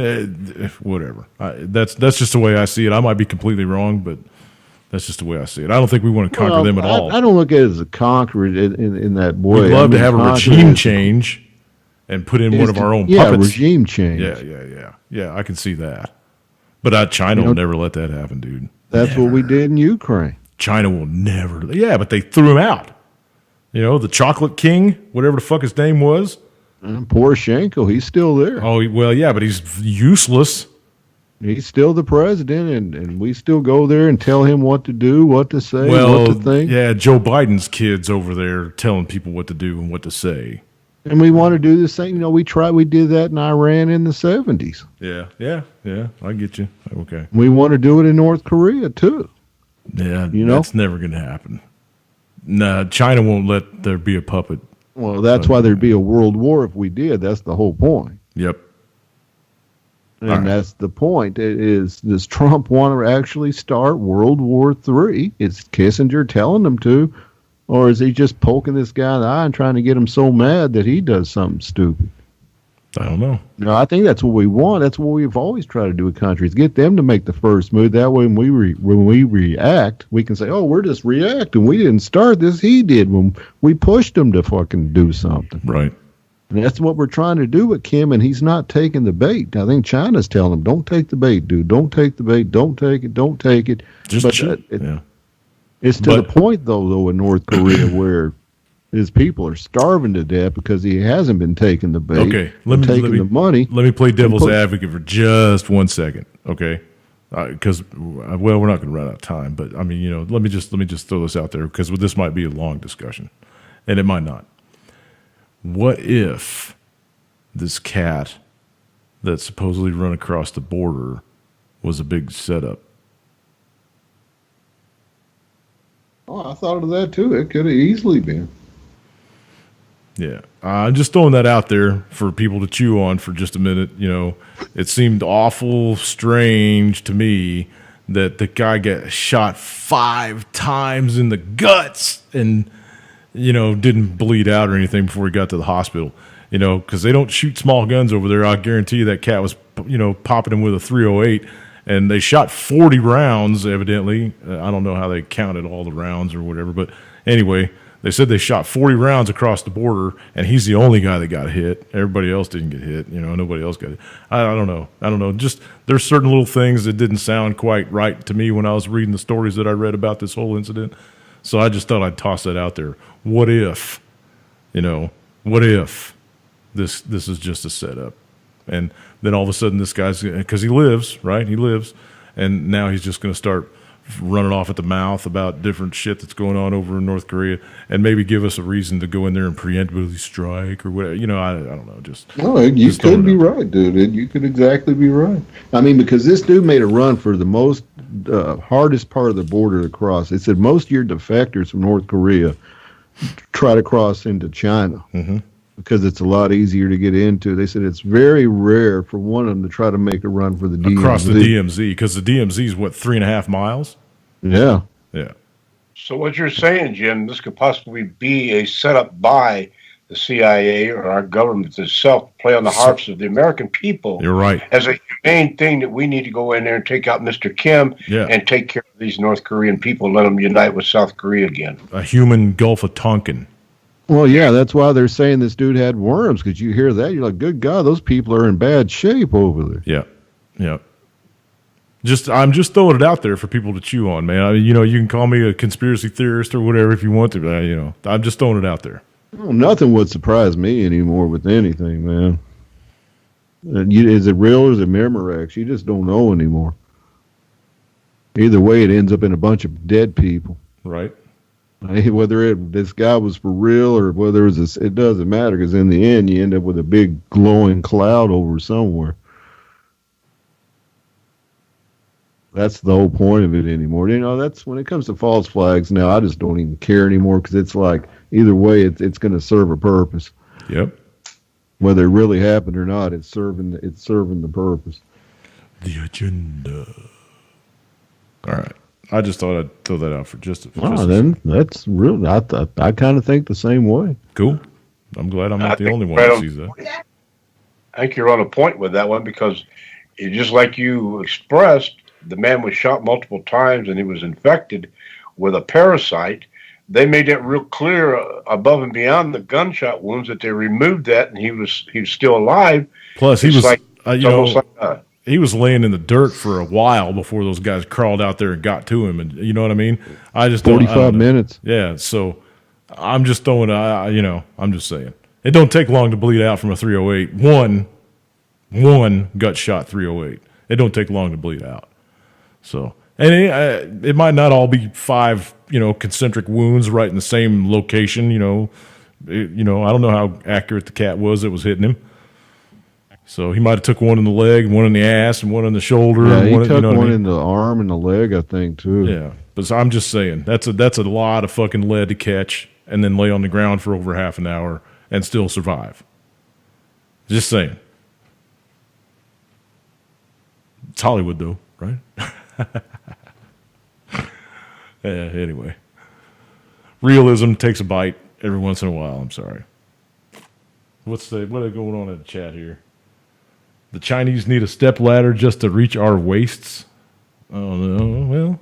Whatever. That's just the way I see it. I might be completely wrong, but that's just the way I see it. I don't think we want to conquer them at all. I don't look at it as a conqueror in that way. We'd love to have a regime change and put in one of our own puppets. Yeah, regime change. Yeah, I can see that. But China will never let that happen, dude. That's what we did in Ukraine. China will never. Yeah, but they threw him out. The chocolate king, whatever the fuck his name was. And Poroshenko, he's still there. Oh, well, yeah, but he's useless. He's still the president, and we still go there and tell him what to do, what to say, what to think. Yeah, Joe Biden's kids over there telling people what to do and what to say. And we want to do the same. We did that in Iran in the 70s. Yeah, I get you. Okay. We want to do it in North Korea, too. Yeah, that's never going to happen. Nah, China won't let there be a puppet. Well, that's why there'd be a world war if we did. That's the whole point. Yep. And that's the point. Does Trump want to actually start World War III? Is Kissinger telling him to? Or is he just poking this guy in the eye and trying to get him so mad that he does something stupid? I don't know. No, I think that's what we want. That's what we've always tried to do with countries. Get them to make the first move. That way when we react, we can say, oh, we're just reacting. We didn't start this. He did when we pushed him to fucking do something. Right. And that's what we're trying to do with Kim, and he's not taking the bait. I think China's telling him, don't take the bait, dude. Don't take the bait. Don't take it. Don't take it. It's to the point, though, in North Korea where his people are starving to death because he hasn't been taking the bait. Okay, let me the money. Let me play devil's advocate for just 1 second, okay? Because we're not going to run out of time, but I mean, let me just throw this out there because this might be a long discussion, and it might not. What if this cat that supposedly run across the border was a big setup? Oh, I thought of that too. It could have easily been. Yeah, I'm just throwing that out there for people to chew on for just a minute. It seemed awful strange to me that the guy got shot 5 times in the guts and didn't bleed out or anything before he got to the hospital. Because they don't shoot small guns over there. I guarantee you that cat was, popping him with a 308, and they shot 40 rounds. Evidently, I don't know how they counted all the rounds or whatever, but anyway. They said they shot 40 rounds across the border, and he's the only guy that got hit. Everybody else didn't get hit. Nobody else got hit. I don't know. Just there's certain little things that didn't sound quite right to me when I was reading the stories that I read about this whole incident. So I just thought I'd toss that out there. What if, what if this is just a setup? And then all of a sudden this guy's, because he lives, right? He lives, and now he's just going to start running off at the mouth about different shit that's going on over in North Korea, and maybe give us a reason to go in there and preemptively strike or whatever. I don't know. You could be right, dude. You could exactly be right. I mean, because this dude made a run for the most hardest part of the border to cross. They said most of your defectors from North Korea try to cross into China. Mm-hmm. Because it's a lot easier to get into. They said it's very rare for one of them to try to make a run for the DMZ. Across the DMZ, because the DMZ is, 3.5 miles? Yeah. Yeah. So what you're saying, Jim, this could possibly be a setup by the CIA or our government itself to play on the hearts of the American people. You're right. As a humane thing that we need to go in there and take out Mr. Kim Yeah. and take care of these North Korean people, let them unite with South Korea again. A human Gulf of Tonkin. Well, yeah, that's why they're saying this dude had worms, because you hear that, you're like, good God, those people are in bad shape over there. Yeah. Yeah. I'm just throwing it out there for people to chew on, man. You can call me a conspiracy theorist or whatever if you want to, but I'm just throwing it out there. Well, nothing would surprise me anymore with anything, man. Is it real or is it Memorex? You just don't know anymore. Either way, it ends up in a bunch of dead people. Right. Whether this guy was for real or whether it doesn't matter, because in the end, you end up with a big glowing cloud over somewhere. That's the whole point of it anymore. That's when it comes to false flags now, I just don't even care anymore, because it's like, either way, it's going to serve a purpose. Yep. Whether it really happened or not, it's serving the purpose. The agenda. All right. I just thought I'd throw that out for just then that's real. I kind of think the same way. Cool. I'm glad I'm not the only one that sees that. I think you're on a point with that one, because just like you expressed, the man was shot multiple times and he was infected with a parasite. They made that real clear above and beyond the gunshot wounds that they removed that, and he was still alive. Plus, he was like, he was laying in the dirt for a while before those guys crawled out there and got to him, and you know what I mean. 45 minutes. Yeah, so I'm just throwing. I'm just saying it don't take long to bleed out from a 308. One gut shot 308. It don't take long to bleed out. So, and it might not all be 5, concentric wounds right in the same location. I don't know how accurate the cat was that was hitting him. So he might have took one in the leg, one in the ass, and one in the shoulder. Yeah, he took one in the arm and the leg, I think, too. Yeah, but I'm just saying that's a lot of fucking lead to catch and then lay on the ground for over half an hour and still survive. Just saying. It's Hollywood, though, right? Anyway, realism takes a bite every once in a while. I'm sorry. What is going on in the chat here? The Chinese need a step ladder just to reach our waists. Oh no, well,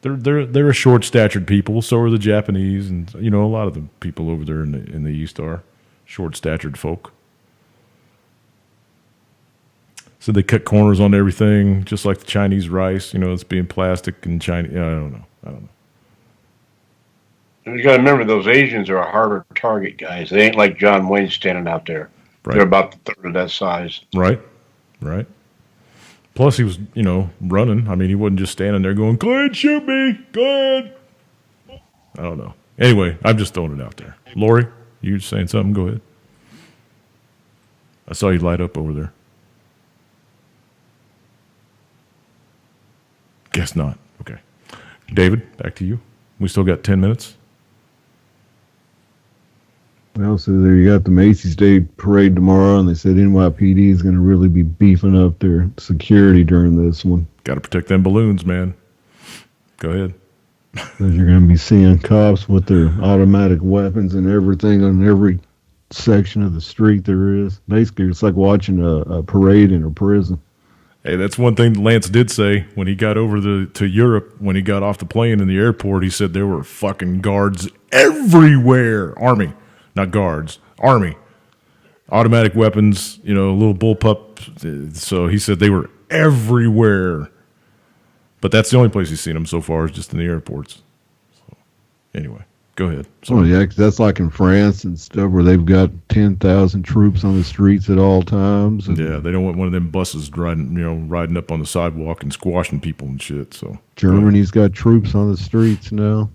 they're a short-statured people. So are the Japanese, and a lot of the people over there in the East are short-statured folk. So they cut corners on everything, just like the Chinese rice. It's being plastic and Chinese. I don't know. You got to remember, those Asians are a harder target, guys. They ain't like John Wayne standing out there. Right. They're about the third of that size. Right. Plus, he was, running. I mean, he wasn't just standing there going, "Go ahead, shoot me, go ahead." I don't know. Anyway, I'm just throwing it out there. Lori, you saying something? Go ahead. I saw you light up over there. Guess not. Okay. David, back to you. We still got 10 minutes. Well, so there you got the Macy's Day Parade tomorrow, and they said NYPD is going to really be beefing up their security during this one. Got to protect them balloons, man. Go ahead. Because you're going to be seeing cops with their automatic weapons and everything on every section of the street there is. Basically, it's like watching a parade in a prison. Hey, that's one thing Lance did say when he got over to Europe. When he got off the plane in the airport, he said there were fucking guards everywhere. Army, not guards. Army. Automatic weapons, little bullpup. So he said they were everywhere. But that's the only place he's seen them so far is just in the airports. So, anyway, go ahead. Oh, yeah, 'cause that's like in France and stuff where they've got 10,000 troops on the streets at all times. And yeah, they don't want one of them buses riding up on the sidewalk and squashing people and shit. So Germany's got troops on the streets now.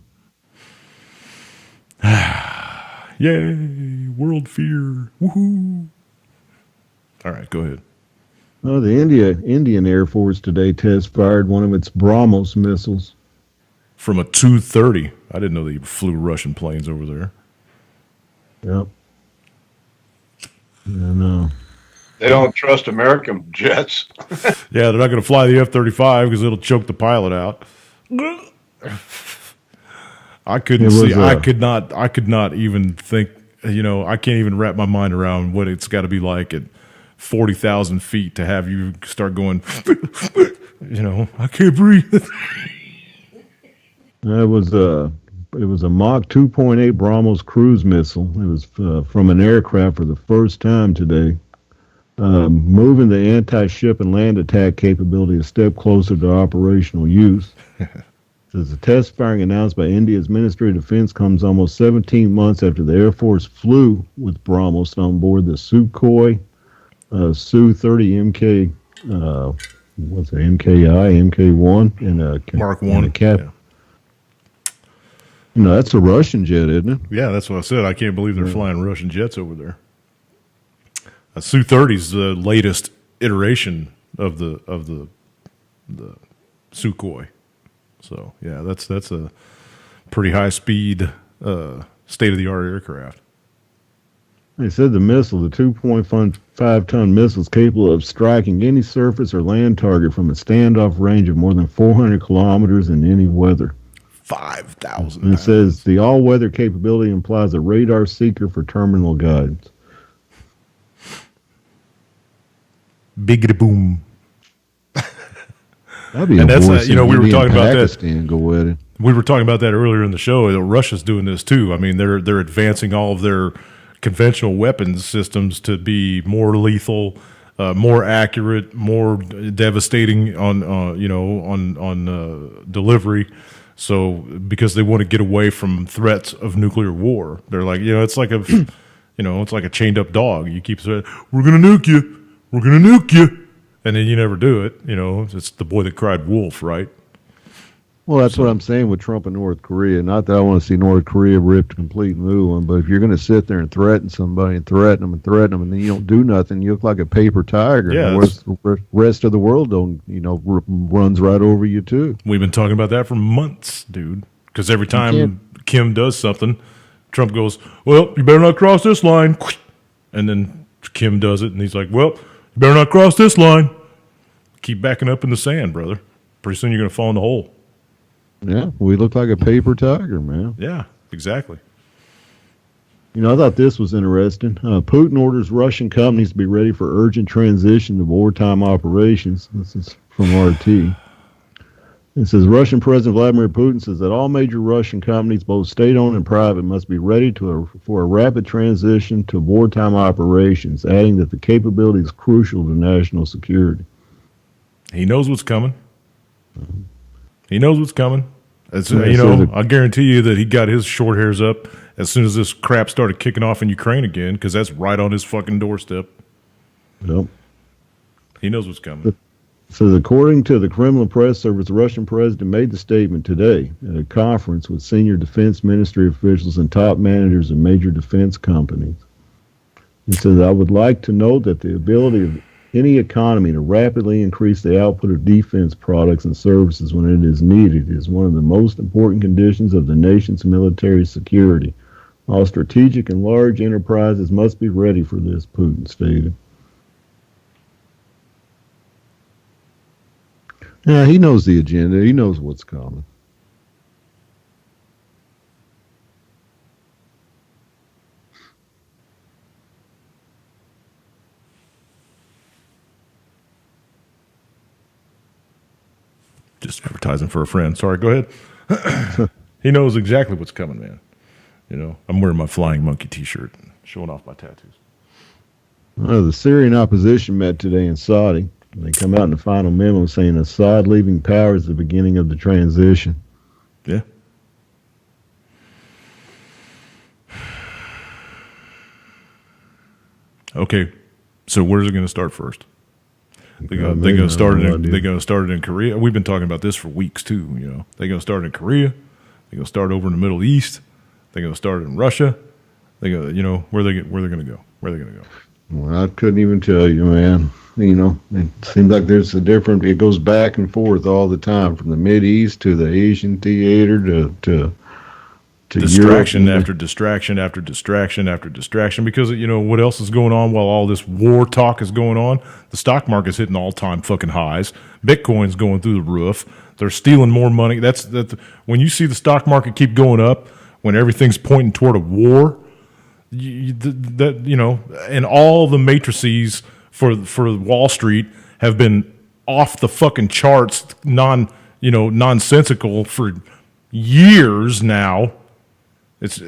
Yay, world fear. Woohoo. All right, go ahead. Oh, the Indian Air Force today test-fired one of its BrahMos missiles. From a 230. I didn't know they flew Russian planes over there. Yep. Yeah, no. They don't trust American jets. Yeah, they're not going to fly the F-35 because it'll choke the pilot out. I couldn't see. I could not even think. I can't even wrap my mind around what it's got to be like at 40,000 feet to have you start going. I can't breathe. It was a Mach 2.8 BrahMos cruise missile. It was from an aircraft for the first time today, moving the anti-ship and land attack capability a step closer to operational use. Says the test firing announced by India's Ministry of Defense comes almost 17 months after the Air Force flew with BrahMos on board the Sukhoi Su-30 MK, what's it, MKI, MK1, and a Mark 1. Yeah. That's a Russian jet, isn't it? Yeah, that's what I said. I can't believe they're flying Russian jets over there. Su-30 is the latest iteration of the Sukhoi. So yeah, that's a pretty high speed, state of the art aircraft. They said the missile, the 2.5-ton missile, is capable of striking any surface or land target from a standoff range of more than 400 kilometers in any weather. 5,000. And it says the all-weather capability implies a radar seeker for terminal guidance. Biggity boom. That'd be and a that's we were talking about Pakistan go at it. We were talking about that earlier in the show. Russia's doing this too. I mean, they're advancing all of their conventional weapons systems to be more lethal, more accurate, more devastating on delivery. So because they want to get away from threats of nuclear war, they're like, it's like it's like a chained up dog. You keep saying, "We're gonna nuke you. We're gonna nuke you." And then you never do it. It's the boy that cried wolf, right? Well, that's what I'm saying with Trump and North Korea. Not that I want to see North Korea ripped a complete new one, but if you're going to sit there and threaten somebody and threaten them, and then you don't do nothing, you look like a paper tiger. Yeah, the rest of the world runs right over you too. We've been talking about that for months, dude. Because every time Kim does something, Trump goes, "Well, you better not cross this line," and then Kim does it, and he's like, "Well, you better not cross this line." Keep backing up in the sand, brother. Pretty soon you're going to fall in the hole. Yeah, we look like a paper tiger, man. Yeah, exactly. I thought this was interesting. Putin orders Russian companies to be ready for urgent transition to wartime operations. This is from RT. It says Russian President Vladimir Putin says that all major Russian companies, both state-owned and private, must be ready for a rapid transition to wartime operations, adding that the capability is crucial to national security. He knows what's coming. He knows what's coming. I guarantee you that he got his short hairs up as soon as this crap started kicking off in Ukraine again, because that's right on his fucking doorstep. Yep. He knows what's coming. So, according to the Kremlin press service, the Russian president made the statement today at a conference with senior defense ministry officials and top managers of major defense companies. He says, "I would like to note that the ability of any economy to rapidly increase the output of defense products and services when it is needed is one of the most important conditions of the nation's military security. All strategic and large enterprises must be ready for this," Putin stated. Yeah, he knows the agenda. He knows what's coming. Just advertising for a friend. Sorry, go ahead. He knows exactly what's coming, man. I'm wearing my Flying Monkey t-shirt, showing off my tattoos. The Syrian opposition met today in Saudi. They come out in the final memo saying Assad leaving power is the beginning of the transition. Yeah. Okay, so where's it going to start first? They're going to start it in Korea. We've been talking about this for weeks too. They're going to start in Korea. They're going to start over in the Middle East. They're going to start in Russia. They go, where they're going to go. Where are they going to go? Well, I couldn't even tell you, man. It seems like there's it goes back and forth all the time, from the Mideast to the Asian theater to distraction after distraction after distraction after distraction, because what else is going on while all this war talk is going on? The stock market's hitting all-time fucking highs. Bitcoin's going through the roof. They're stealing more money. That's when you see the stock market keep going up, when everything's pointing toward a war, and all the matrices for Wall Street have been off the fucking charts, nonsensical for years now. It's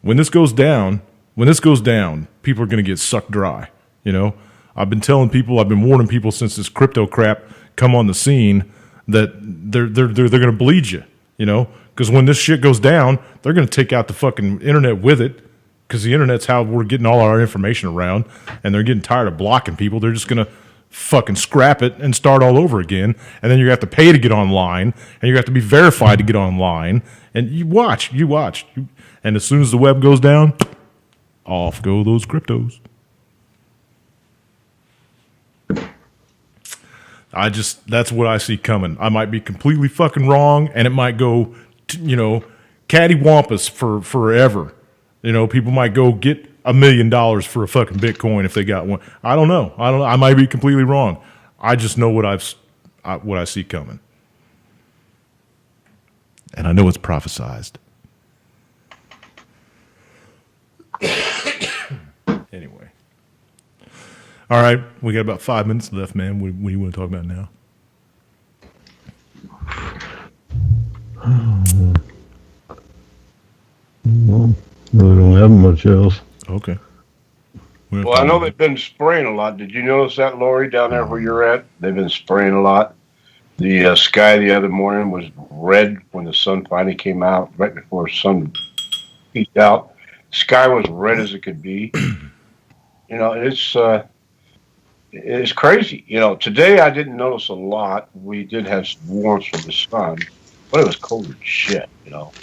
when this goes down, people are going to get sucked dry. I've been telling people, I've been warning people since this crypto crap come on the scene that they're going to bleed you. Because when this shit goes down, they're going to take out the fucking internet with it. Because the internet's how we're getting all our information around, and they're getting tired of blocking people. They're just going to fucking scrap it and start all over again, and then you have to pay to get online, and you have to be verified to get online, and you watch, and as soon as the web goes down, off go those cryptos. That's what I see coming. I might be completely fucking wrong, and it might go, cattywampus for forever. People might go get $1 million for a fucking Bitcoin if they got one. I don't know. I might be completely wrong. I just know what I see coming, and I know it's prophesized. Anyway, all right, we got about 5 minutes left, man. What do you want to talk about now? Well, really don't have much else. Okay. Well, I know they've been spraying a lot. Did you notice that, Lori, down there where you're at? They've been spraying a lot. The sky the other morning was red when the sun finally came out, right before the sun peeked out. The sky was red as it could be. It's crazy. Today I didn't notice a lot. We did have some warmth from the sun, but it was cold as shit.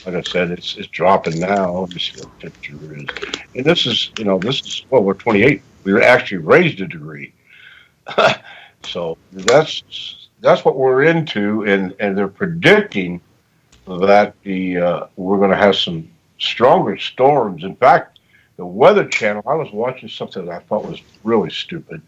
Like I said, it's dropping now. Let me see what the temperature is. And this is we're 28. We were actually raised a degree. So that's what we're into, and they're predicting that we're going to have some stronger storms. In fact, the Weather Channel, I was watching something that I thought was really stupid.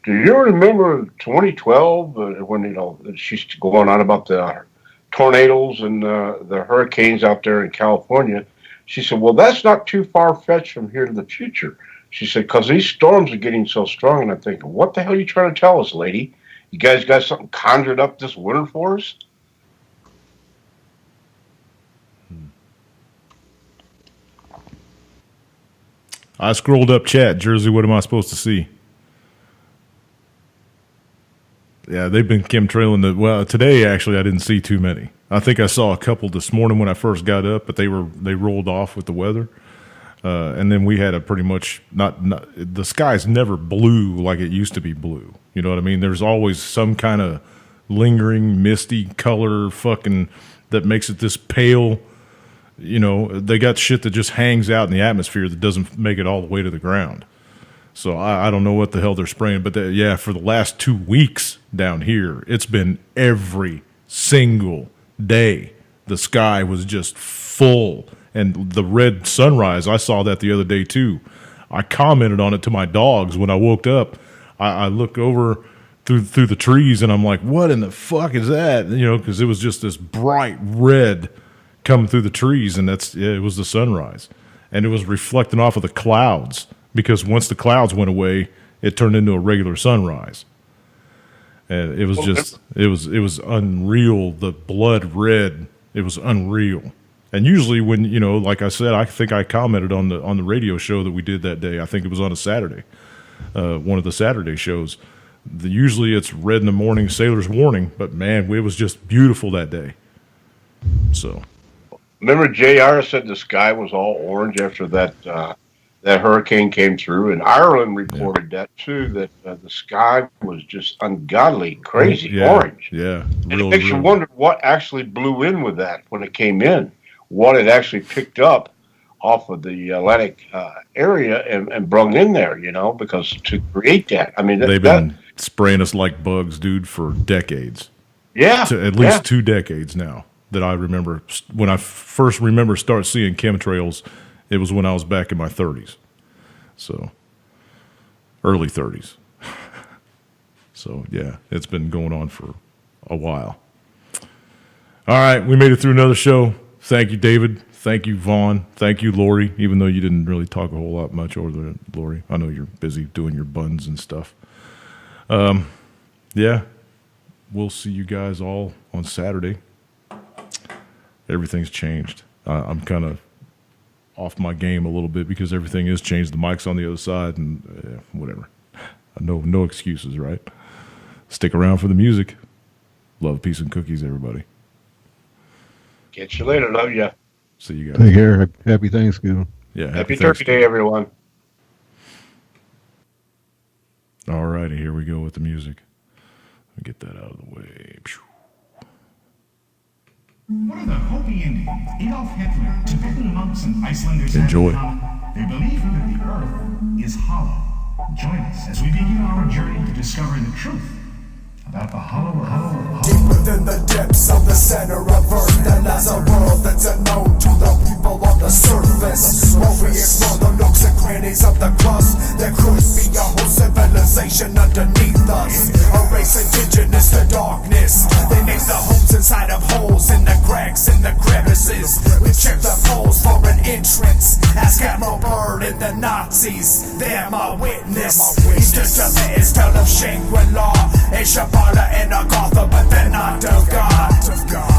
Do you remember 2012 when she's going on about the tornadoes and the hurricanes out there in California? She said, well, that's not too far-fetched from here to the future. She said, because these storms are getting so strong. And I'm thinking, what the hell are you trying to tell us, lady? You guys got something conjured up this winter for us? I scrolled up chat. Jersey, what am I supposed to see? Yeah, they've been chemtrailing today, actually, I didn't see too many. I think I saw a couple this morning when I first got up, but they rolled off with the weather. And then we had a pretty much not the sky's never blue like it used to be blue. You know what I mean? There's always some kind of lingering misty color fucking that makes it this pale. They got shit that just hangs out in the atmosphere that doesn't make it all the way to the ground. So I don't know what the hell they're spraying, but for the last 2 weeks down here, it's been every single day. The sky was just full, and the red sunrise, I saw that the other day too. I commented on it to my dogs when I woke up. I looked over through the trees, and I'm like, what in the fuck is that? Because it was just this bright red coming through the trees, and it was the sunrise. And it was reflecting off of the clouds. Because once the clouds went away, it turned into a regular sunrise, and it was it was unreal. The blood red, it was unreal. And usually, when like I said, I think I commented on the radio show that we did that day. I think it was on a Saturday, one of the Saturday shows. Usually, it's red in the morning, sailor's warning. But man, it was just beautiful that day. So, remember, JR said the sky was all orange after that hurricane came through, and Ireland reported that too, that the sky was just ungodly, crazy orange. Yeah. And it makes you wonder what actually blew in with that when it came in, what it actually picked up off of the Atlantic area and brung in there, because to create that. I mean, they've been spraying us like bugs, dude, for decades. Yeah. At least 2 decades now. that I remember. When I first remember start seeing chemtrails, it was when I was back in my 30s. So, early 30s. So, yeah, it's been going on for a while. All right, we made it through another show. Thank you, David. Thank you, Vaughn. Thank you, Lori, even though you didn't really talk a whole lot much over there, Lori. I know you're busy doing your buns and stuff. Yeah, we'll see you guys all on Saturday. Everything's changed. I'm kind of off my game a little bit because everything is changed. The mic's on the other side and whatever. No excuses, right? Stick around for the music. Love, peace, and cookies, everybody. Catch you later. Love you. See you guys. Take care. Happy Thanksgiving. Yeah. Happy Turkey Day, everyone. All righty, here we go with the music. Let me get that out of the way. One of the Hopi Indians, Adolf Hitler, Tibetan monks, and Icelanders Enjoy. They believe that the earth is hollow. Join us as we begin our journey to discover the truth about the hollow. Deep within the depths of the center of Earth, there lies a world that's unknown to the people on the surface. While we explore the nooks and crannies of the crust, there could be a whole civilization underneath us. A race indigenous to darkness. They make the homes inside of holes in the cracks and the crevices. We check the poles for an entrance. Ask Admiral Byrd and the Nazis. They're my witness. Eastern to the east of Shangri-La. Shambhala and Agartha, but they're not of God.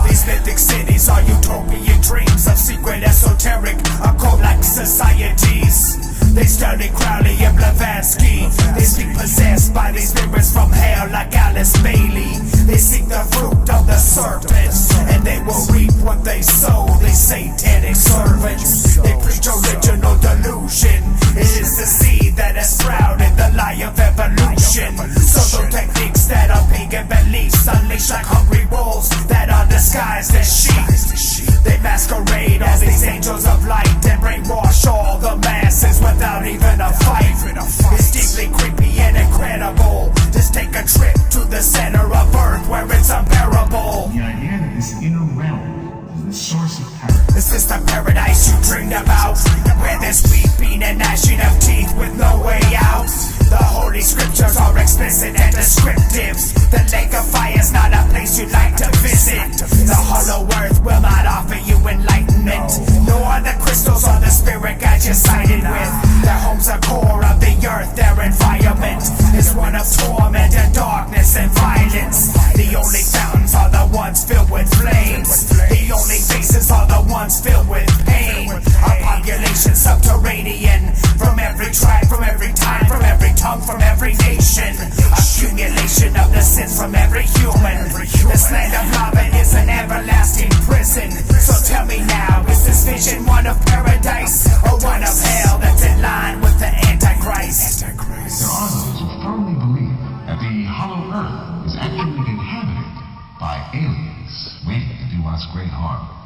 These mythic cities are utopian dreams of secret, esoteric, occult-like societies. They study Crowley and Blavatsky. They speak possessed by these spirits from hell like Alice Bailey. They seek the fruit of the serpent, and they will reap what they sow. These satanic servants. They preach original delusion. It is the seed that has sprouted the lie of evolution. Subtle techniques that are pagan beliefs unleash like hungry wolves that are disguised as sheep. They masquerade as these angels of light and brainwash all the masses without even a fight. It's deeply creepy and incredible. Just take a trip to the center of Earth where it's unbearable. The idea that this inner realm is the source of paradise. Is this the paradise you dreamed about? Where there's weeping and gnashing of teeth with no way out? The holy scriptures are explicit and descriptive. The lake of fire is not a place you'd like to visit. The hollow earth will not offer you enlightenment, nor the crystals or the spirit guides you're sided with. Their homes are core of the earth, their environment is one of torment and darkness and violence. The only fountains are the ones filled with flames. The only faces are the ones filled with pain. A population subterranean, from every tribe, from every time, from every tongue, from every nation. Accumulation of the sins from every human. This land of lava is an everlasting prison. So tell me now, is this vision one of paradise or one of hell that's in line with the Antichrist? There are those who firmly believe that the hollow earth is actually inhabited by aliens waiting to do us great harm.